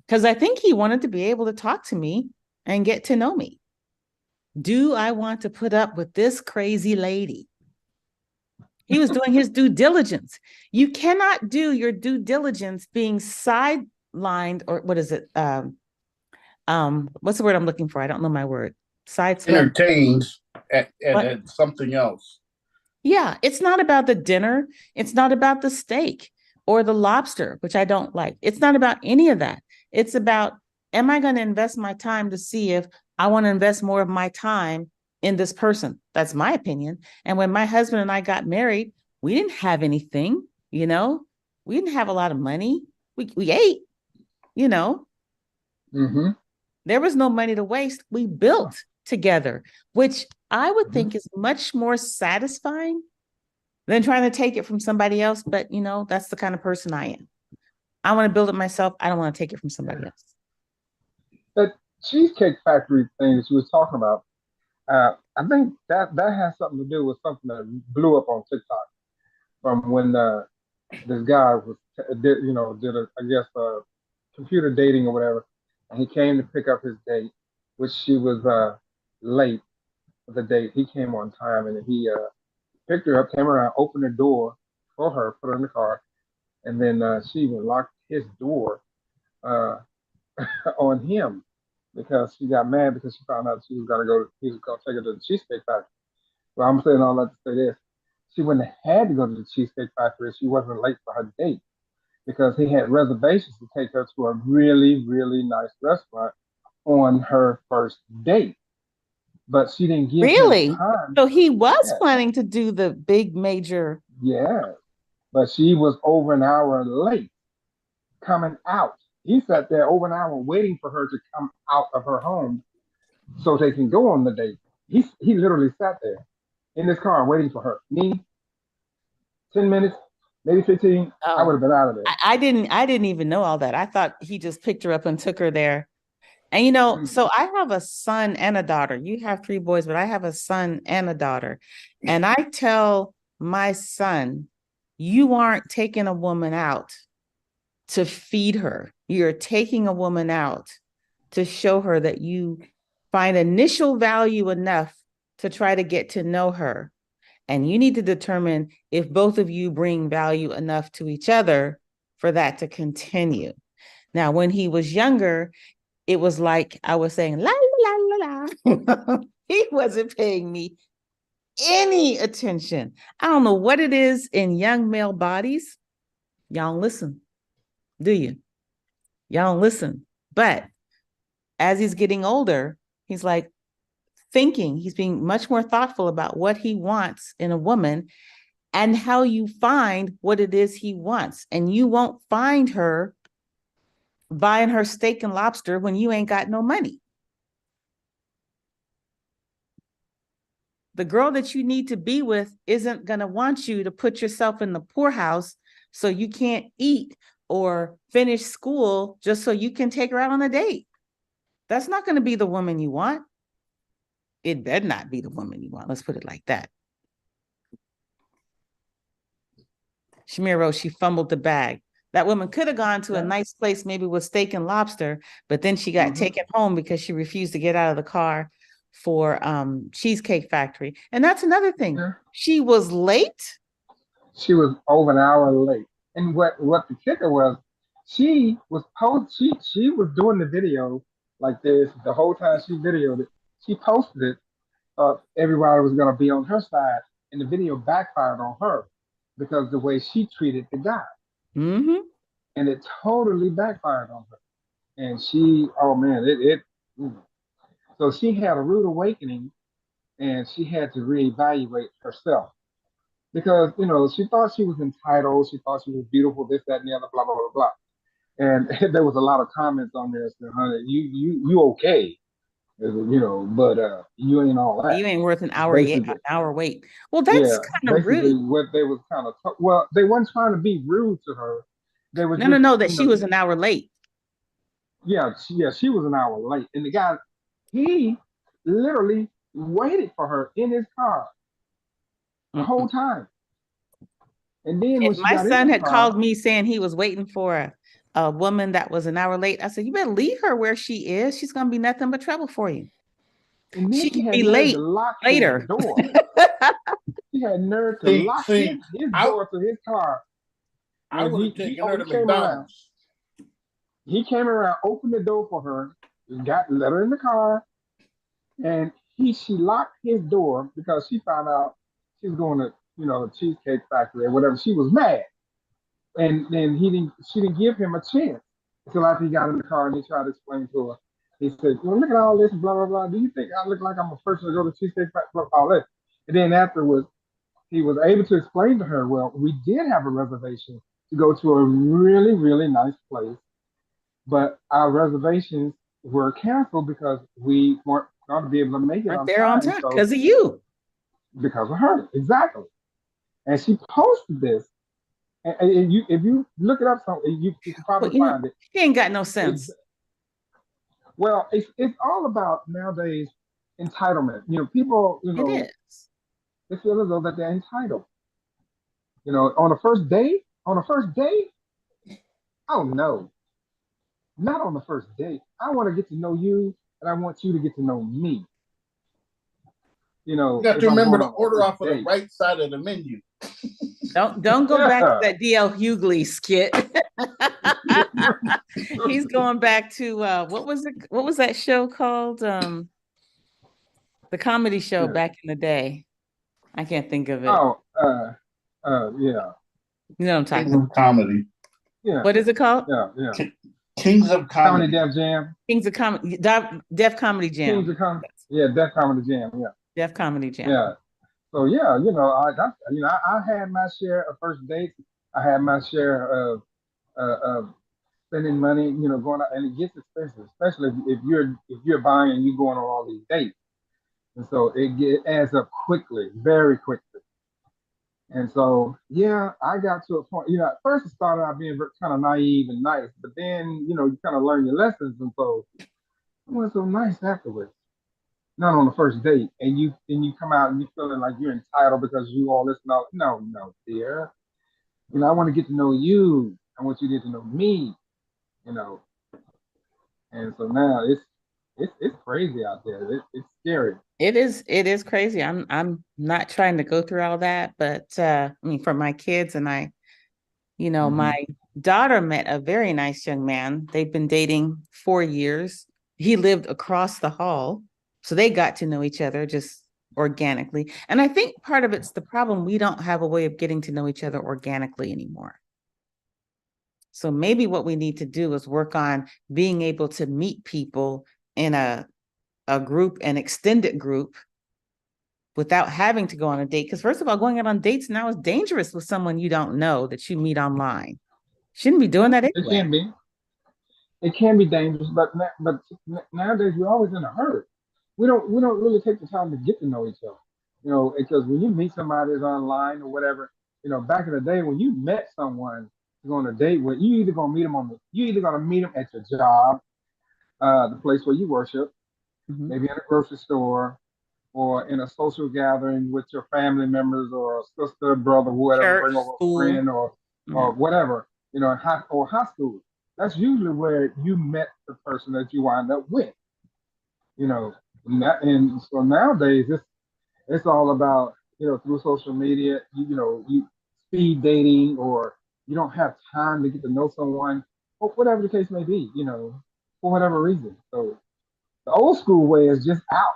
Because I think he wanted to be able to talk to me and get to know me. Do I want to put up with this crazy lady? He was doing his due diligence. You cannot do your due diligence being sidelined, or what is it? What's the word I'm looking for? I don't know my word. Entertained at something else. Yeah, it's not about the dinner. It's not about the steak or the lobster, which I don't like. It's not about any of that. It's about, am I going to invest my time to see if I want to invest more of my time in this person? That's my opinion. And when my husband and I got married, we didn't have anything, we didn't have a lot of money. We ate, There was no money to waste. We built together, which I would think is much more satisfying than trying to take it from somebody else. But, that's the kind of person I am. I want to build it myself. I don't want to take it from somebody else. The Cheesecake Factory thing that you was talking about, I think that has something to do with something that blew up on TikTok from when this guy did computer dating or whatever, and he came to pick up his date, which she was late for the date. He came on time, and he picked her up, came around, opened the door for her, put her in the car, and then she even locked his door on him because she got mad because she found out he was going to take her to the Cheesecake Factory. Well, I'm saying all that to say this. She wouldn't have had to go to the Cheesecake Factory if she wasn't late for her date, because he had reservations to take her to a really, really nice restaurant on her first date. But she didn't give him time. So he was planning to do the big major. Yeah. But she was over an hour late coming out. He sat there over an hour waiting for her to come out of her home so they can go on the date. He literally sat there in his car waiting for her. Me, 10 minutes, maybe 15, I would have been out of there. I didn't even know all that. I thought he just picked her up and took her there. And so I have a son and a daughter. You have 3 boys, but I have a son and a daughter. And I tell my son, you aren't taking a woman out to feed her. You're taking a woman out to show her that you find initial value enough to try to get to know her. And you need to determine if both of you bring value enough to each other for that to continue. Now, when he was younger, it was like I was saying, la, la, la, la. He wasn't paying me any attention. I don't know what it is in young male bodies. Y'all don't listen, do you? Y'all don't listen. But as he's getting older, he's like thinking, he's being much more thoughtful about what he wants in a woman and how you find what it is he wants. And you won't find her buying her steak and lobster when you ain't got no money. The girl that you need to be with isn't going to want you to put yourself in the poorhouse so you can't eat or finish school just so you can take her out on a date. That's not going to be the woman you want. It better not be the woman you want. Let's put it like that. Shamir wrote, she fumbled the bag. That woman could have gone to a nice place, maybe with steak and lobster, but then she got taken home because she refused to get out of the car for Cheesecake Factory. And that's another thing. Yeah. She was late. She was over an hour late. And what the kicker was, she was doing the video like this the whole time she videoed it. She posted it. Everybody was gonna be on her side, and the video backfired on her because the way she treated the guy. Mm-hmm. And it totally backfired on her. And she, oh man, it so she had a rude awakening, and she had to reevaluate herself because she thought she was entitled, she thought she was beautiful, this, that, and the other, blah blah blah blah. And there was a lot of comments on there saying, "Honey, you okay? But you ain't all that." You ain't worth an hour yet, Basically, an hour wait. Well, that's yeah, kind of basically rude. what they was kind of well, they weren't trying to be rude to her. They were just No, that she was an hour late. Yeah, she was an hour late, and the guy, he literally waited for her in his car the whole time. And then when If she my got in son the had car, called me saying he was waiting for a woman that was an hour late, I said, you better leave her where she is. She's going to be nothing but trouble for you. and then She she can had be nerve late to lock later. his door. She had nerve to See, lock see, his door to his car. I And would have taken her to McDonald's. He came around, opened the door for her, let her in the car, and she locked his door because she found out she was going to the Cheesecake Factory or whatever. She was mad, and then she didn't give him a chance until after he got in the car and he tried to explain to her. He said, "Well, look at all this, blah blah blah. Do you think I look like I'm a person to go to Cheesecake Factory?" All this, and then afterwards, he was able to explain to her, "Well, we did have a reservation to go to a really really nice place, but our reservations were canceled because we weren't going to be able to make it Right on there on time. time So because of you. because of her, exactly." And she posted this, and if you look it up, you can probably find it. He ain't got no sense. It's all about nowadays entitlement. People, It is. they feel as though that they're entitled. On a first date, oh no, not on the first date. I want to get to know you, and I want you to get to know me. You got if to I'm remember going to on a order first off of the date. right side of the menu. Don't go back to that D.L. Hughley skit. He's going back to what was it? What was that show called? The comedy show back in the day. I can't think of it. Oh, yeah. You know what I'm talking Kings of Comedy. Yeah. What is it called? Yeah. Kings of Comedy. Def Jam. Kings of Comedy. Def Comedy Jam. Kings of Comedy. Yeah, Def Comedy Jam. Yeah. Def Comedy Jam. Yeah. So yeah, I had my share of first dates. I had my share of spending money, going out, and it gets expensive, especially if you're buying and you're going on all these dates, and so it adds up quickly, very quickly. And so yeah, I got to a point. At first it started out being kind of naive and nice, but then you kind of learn your lessons, and so it wasn't so nice afterwards. Not on the first date, and you come out and you feeling like you're entitled because you all this and all. No, dear. I want to get to know you. I want you to get to know me. And so now it's crazy out there. It's scary. It is crazy. I'm not trying to go through all that, but I mean, for my kids and I, my daughter met a very nice young man. They've been dating 4 years. He lived across the hall. So they got to know each other just organically. And I think part of it's the problem. We don't have a way of getting to know each other organically anymore. So maybe what we need to do is work on being able to meet people in a group, an extended group, without having to go on a date. Because first of all, going out on dates now is dangerous with someone you don't know that you meet online. Shouldn't be doing that anyway. It can be. It can be dangerous, but nowadays we're always in a hurry. We don't really take the time to get to know each other. Because when you meet somebody that's online or whatever, back in the day when you met someone to go on a date with, you either gonna meet them at your job, the place where you worship, maybe in a grocery store, or in a social gathering with your family members or a sister, brother, whoever, bring over a friend or whatever, in high school. That's usually where you met the person that you wind up with. And so nowadays it's all about, through social media, you speed dating, or you don't have time to get to know someone, or whatever the case may be, for whatever reason. So the old school way is just out.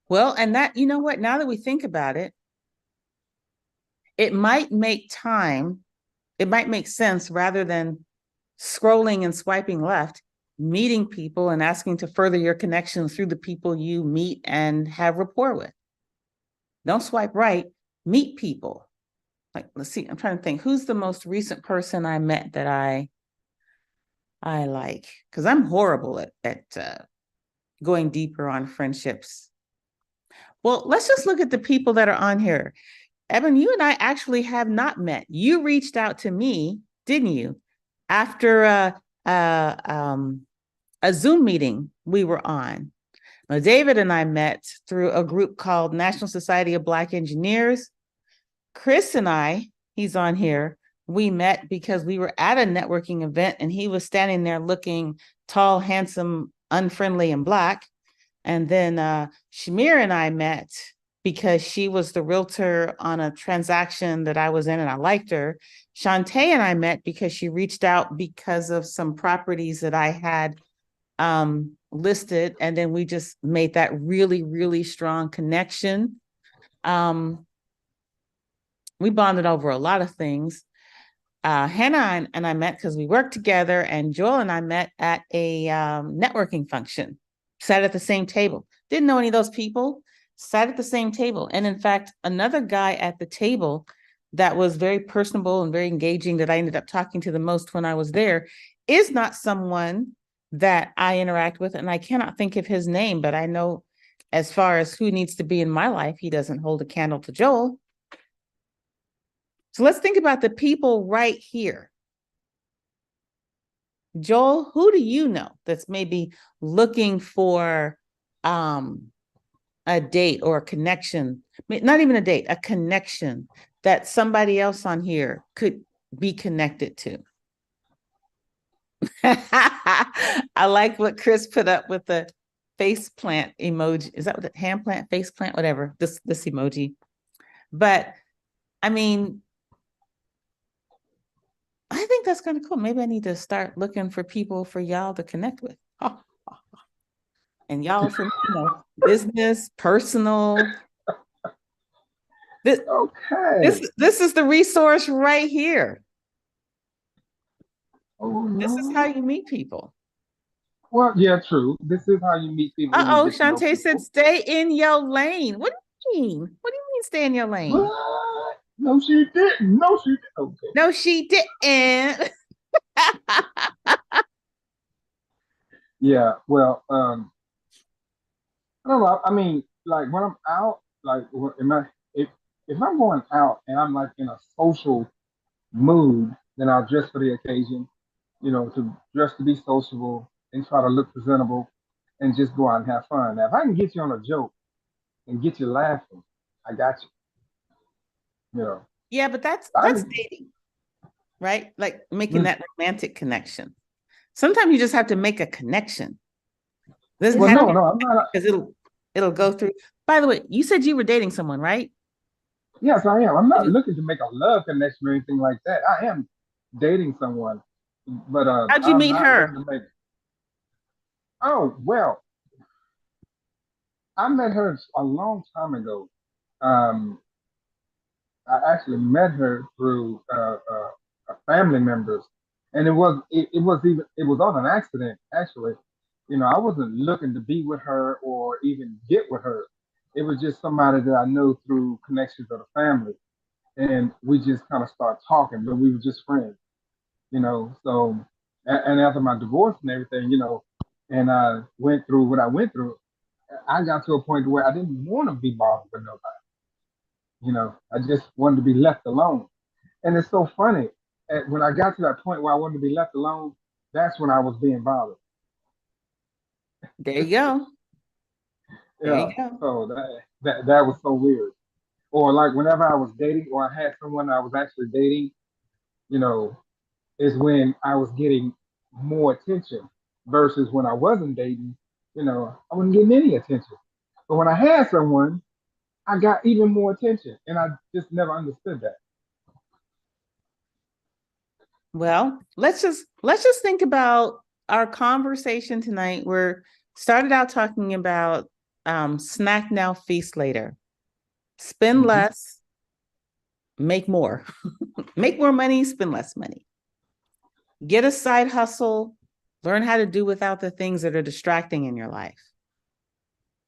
Well, and that, you know what, now that we think about it, it might make sense rather than scrolling and swiping left, meeting people and asking to further your connection through the people you meet and have rapport with. Don't swipe right, meet people. Like, let's see, I'm trying to think, who's the most recent person I met that I like? Because I'm horrible at going deeper on friendships. Well, let's just look at the people that are on here. Evan, you and I actually have not met. You reached out to me, didn't you? After a Zoom meeting we were on. Now, David and I met through a group called National Society of Black Engineers. Chris and I, he's on here, we met because we were at a networking event and he was standing there looking tall, handsome, unfriendly, and Black. And then Shamir and I met because she was the realtor on a transaction that I was in and I liked her. Shantae and I met because she reached out because of some properties that I had listed. And then we just made that really, really strong connection. We bonded over a lot of things. Hannah and I met because we worked together, and Joel and I met at a networking function, sat at the same table. Didn't know any of those people, sat at the same table. And in fact, another guy at the table that was very personable and very engaging that I ended up talking to the most when I was there is not someone that I interact with, and I cannot think of his name, but I know as far as who needs to be in my life, he doesn't hold a candle to Joel. So let's think about the people right here. Joel, who do you know that's maybe looking for a date or a connection? Not even a date, a connection that somebody else on here could be connected to. I like what Chris put up with the face plant emoji. Is that what the hand plant, face plant, whatever, this emoji. But I mean, I think that's kind of cool. Maybe I need to start looking for people for y'all to connect with. And y'all from, business, personal. Okay. This is the resource right here. Oh, This is how you meet people. Well, yeah, true. This is how you meet people. Shantae said, stay in your lane. What do you mean? What do you mean stay in your lane? What? No, she didn't. No, she didn't. Okay. No, she didn't. Yeah, well, I don't know. I mean, like when I'm out, like if I'm going out and I'm like in a social mood, then I'll dress for the occasion, to dress to be sociable and try to look presentable and just go out and have fun. Now, if I can get you on a joke and get you laughing, I got you. Yeah, but that's dating, right? Like making that romantic connection. Sometimes you just have to make a connection. I'm not. Because it'll go through. By the way, you said you were dating someone, right? Yes, I am. I'm not looking to make a love connection or anything like that. I am dating someone, but how'd you meet her? Oh, well, I met her a long time ago. Um, I actually met her through family members, and it was on an accident. Actually, I wasn't looking to be with her or even get with her. It was just somebody that I know through connections of the family, and we just kind of started talking, but we were just friends. So, and after my divorce and everything, and I went through what I went through, I got to a point where I didn't want to be bothered with nobody. I just wanted to be left alone. And it's so funny. When I got to that point where I wanted to be left alone, that's when I was being bothered. There you go. Yeah. So that was so weird. Or like whenever I was dating or I had someone I was actually dating, is when I was getting more attention versus when I wasn't dating, I wasn't getting any attention. But when I had someone, I got even more attention, and I just never understood that. Well, let's just think about our conversation tonight. We're started out talking about snack now, feast later. Spend Mhm. less, make more. Make more money, spend less money. Get a side hustle, learn how to do without the things that are distracting in your life.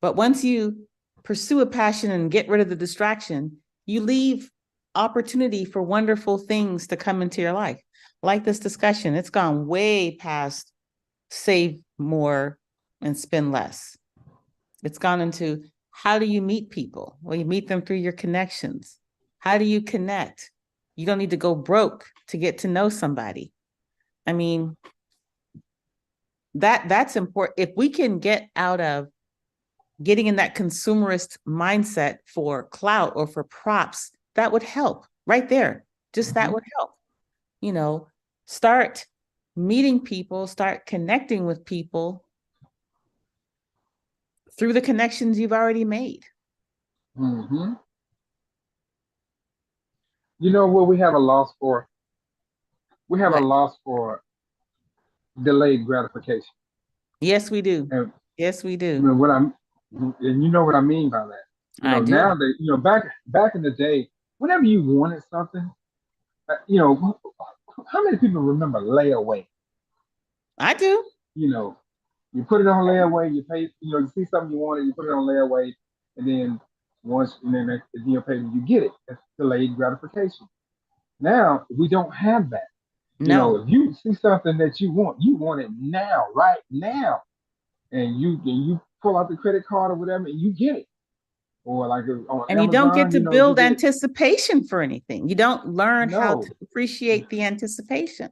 But once you pursue a passion and get rid of the distraction, you leave opportunity for wonderful things to come into your life. Like this discussion, it's gone way past save more and spend less. It's gone into how do you meet people? Well, you meet them through your connections. How do you connect? You don't need to go broke to get to know somebody. I mean, that's important. If we can get out of getting in that consumerist mindset for clout or for props, that would help right there. Just that Mhm. would help. Start meeting people, start connecting with people through the connections you've already made. Mm-hmm. You know what we have a loss for? We have a What? loss for delayed gratification. Yes, we do. And Yes, we I do. mean, and you know what I mean by that. I do. Now that back in the day, whenever you wanted something, you know, how many people remember layaway? I do. You know, you put it on layaway, you pay, you see something you wanted, you put it on layaway, and then you pay, you get it. It's delayed gratification. Now we don't have that. No. If you see something that you want it now, right now, and you pull out the credit card or whatever, and you get it. Or like on And you don't get Amazon, to you build get it. anticipation for anything. You don't learn how to No, appreciate the anticipation.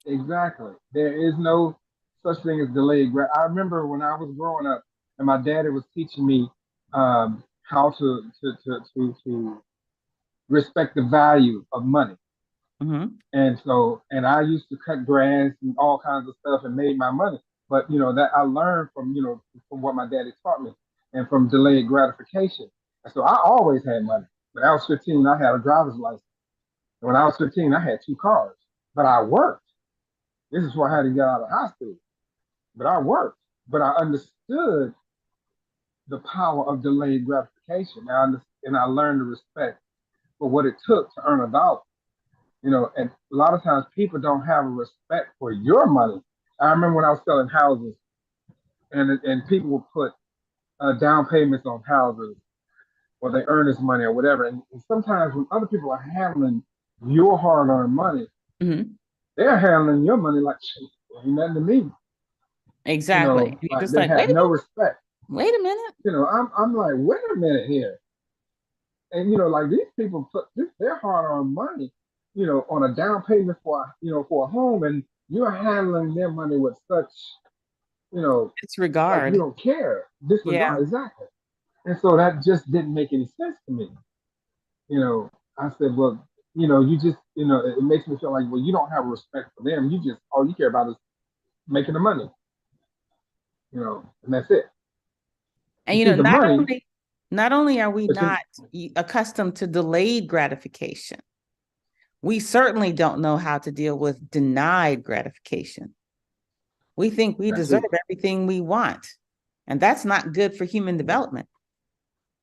exactly. There is no such thing as delayed. I remember when I was growing up, and my daddy was teaching me how to respect the value of money. Mm-hmm. And I used to cut grass and all kinds of stuff and made my money. But that I learned from what my daddy taught me and from delayed gratification. And so I always had money. When I was 15, I had a driver's license. And when I was 15, I had 2 cars. But I worked. This is why I had to get out of high school. But I worked. But I understood the power of delayed gratification. And I learned the respect for what it took to earn a dollar. And a lot of times people don't have a respect for your money. I remember when I was selling houses, and people would put down payments on houses, or they earnest money or whatever. And sometimes when other people are handling your hard-earned money, Mm-hmm. they're handling your money like shit. Ain't nothing to me. Exactly. And you're Like just they like, have no respect. wait a minute. I'm like, wait a minute here. And like these people put their hard-earned money, on a down payment for a home, and you're handling their money with such, like you Disregard. don't care, Yeah. disregard, exactly. And so that just didn't make any sense to me. I said, well, you just, it makes me feel like, well, you don't have respect for them. You just all you care about is making the money, and that's it. And You see the money, not only are we but not accustomed to delayed gratification, we certainly don't know how to deal with denied gratification. We think we that's deserve it. everything we want. And that's not good for human development.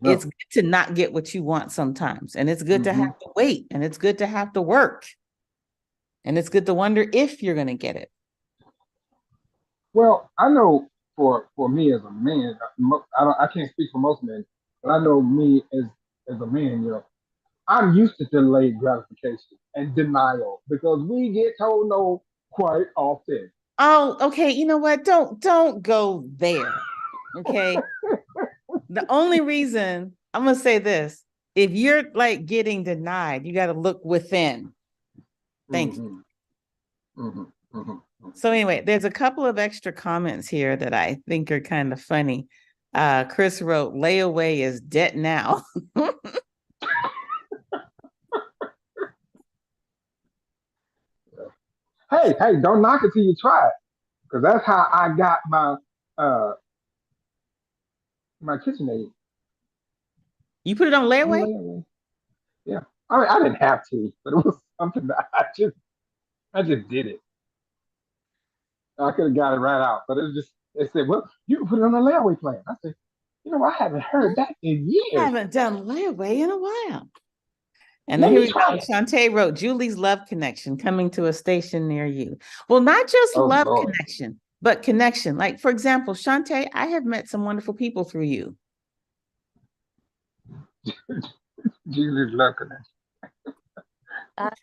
It's No. good to not get what you want sometimes. And it's good to Mm-hmm. have to wait. And it's good to have to work. And it's good to wonder if you're going to get it. Well, I know for me as a man, I can't speak for most men, but I know me as a man, I'm used to delayed gratification and denial because we get told no quite often. Oh, okay. You know what? Don't go there. Okay. The only reason I'm gonna say this, if you're like getting denied, you got to look within. Thank you. Mm-hmm. Mm-hmm. Mm-hmm. So anyway, there's a couple of extra comments here that I think are kind of funny. Chris wrote, layaway is debt now. Hey, don't knock it till you try it, because that's how I got my my KitchenAid. You put it on On layaway? layaway. Yeah. I mean, I didn't have to, but it was something that I just did it. I could have got it right out, but it was just, they said, well, you can put it on a layaway plan. I said, I haven't heard that in I years. haven't done layaway in a while. And then Let here me we try go. it. Shantae wrote Julie's Love Connection coming to a station near you. Well, not just Oh, love Lord. connection, but connection. Like, for example, Shantae, I have met some wonderful people through you. Jesus love connection.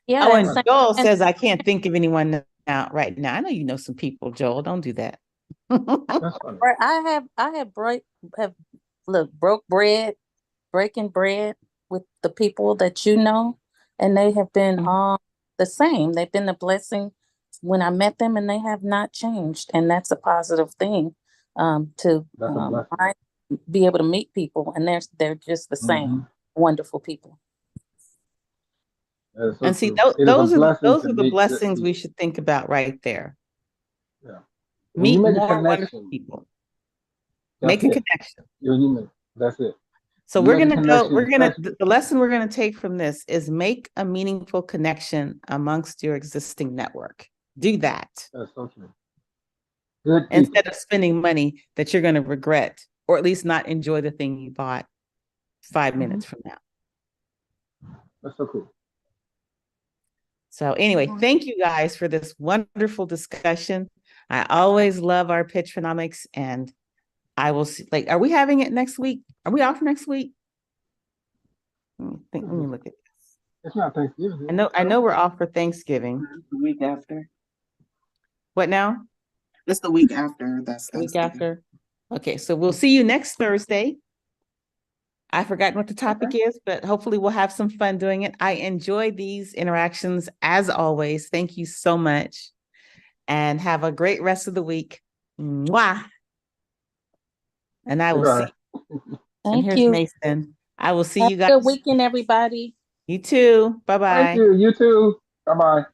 Yeah, Oh, and and Joel says, I can't think of anyone now, right now. I know you know some people, Joel. Don't do that. That's funny. I have broke bread, breaking bread with the people that you know, and they have been the same. They've been a blessing when I met them, and they have not changed, and that's a positive thing. To That's a blessing. be able to meet people, and they're just the same wonderful people. That is so And see, true. It is a blessing those to are the meet good blessings we people. should think about right there. Yeah. When you Meet make a more wonderful connection, people. that's Make a it. connection. That's it. So You we're make a gonna go, connection, especially. the lesson we're gonna take from this is make a meaningful connection amongst your existing network. Do that That's so true. Good people. instead of spending money that you're gonna regret, or at least not enjoy the thing you bought 5 minutes from now. That's so cool. So anyway, thank you guys for this wonderful discussion. I always love our Pitranomics, and I will see, like, are we having it next week? Are we off next week? Let me look at this. It's not Thanksgiving. I know we're off for Thanksgiving. The week after. What now? It's the week after. That's The week Thanksgiving. after. Okay, so we'll see you next Thursday. I forgot what the topic is, but hopefully we'll have some fun doing it. I enjoy these interactions as always. Thank you so much. And have a great rest of the week. Mwah. And I will see. And Thank here's you. Mason. I will see Have you a guys. good weekend, everybody. You too. Thank Bye-bye. you. You too. Bye bye.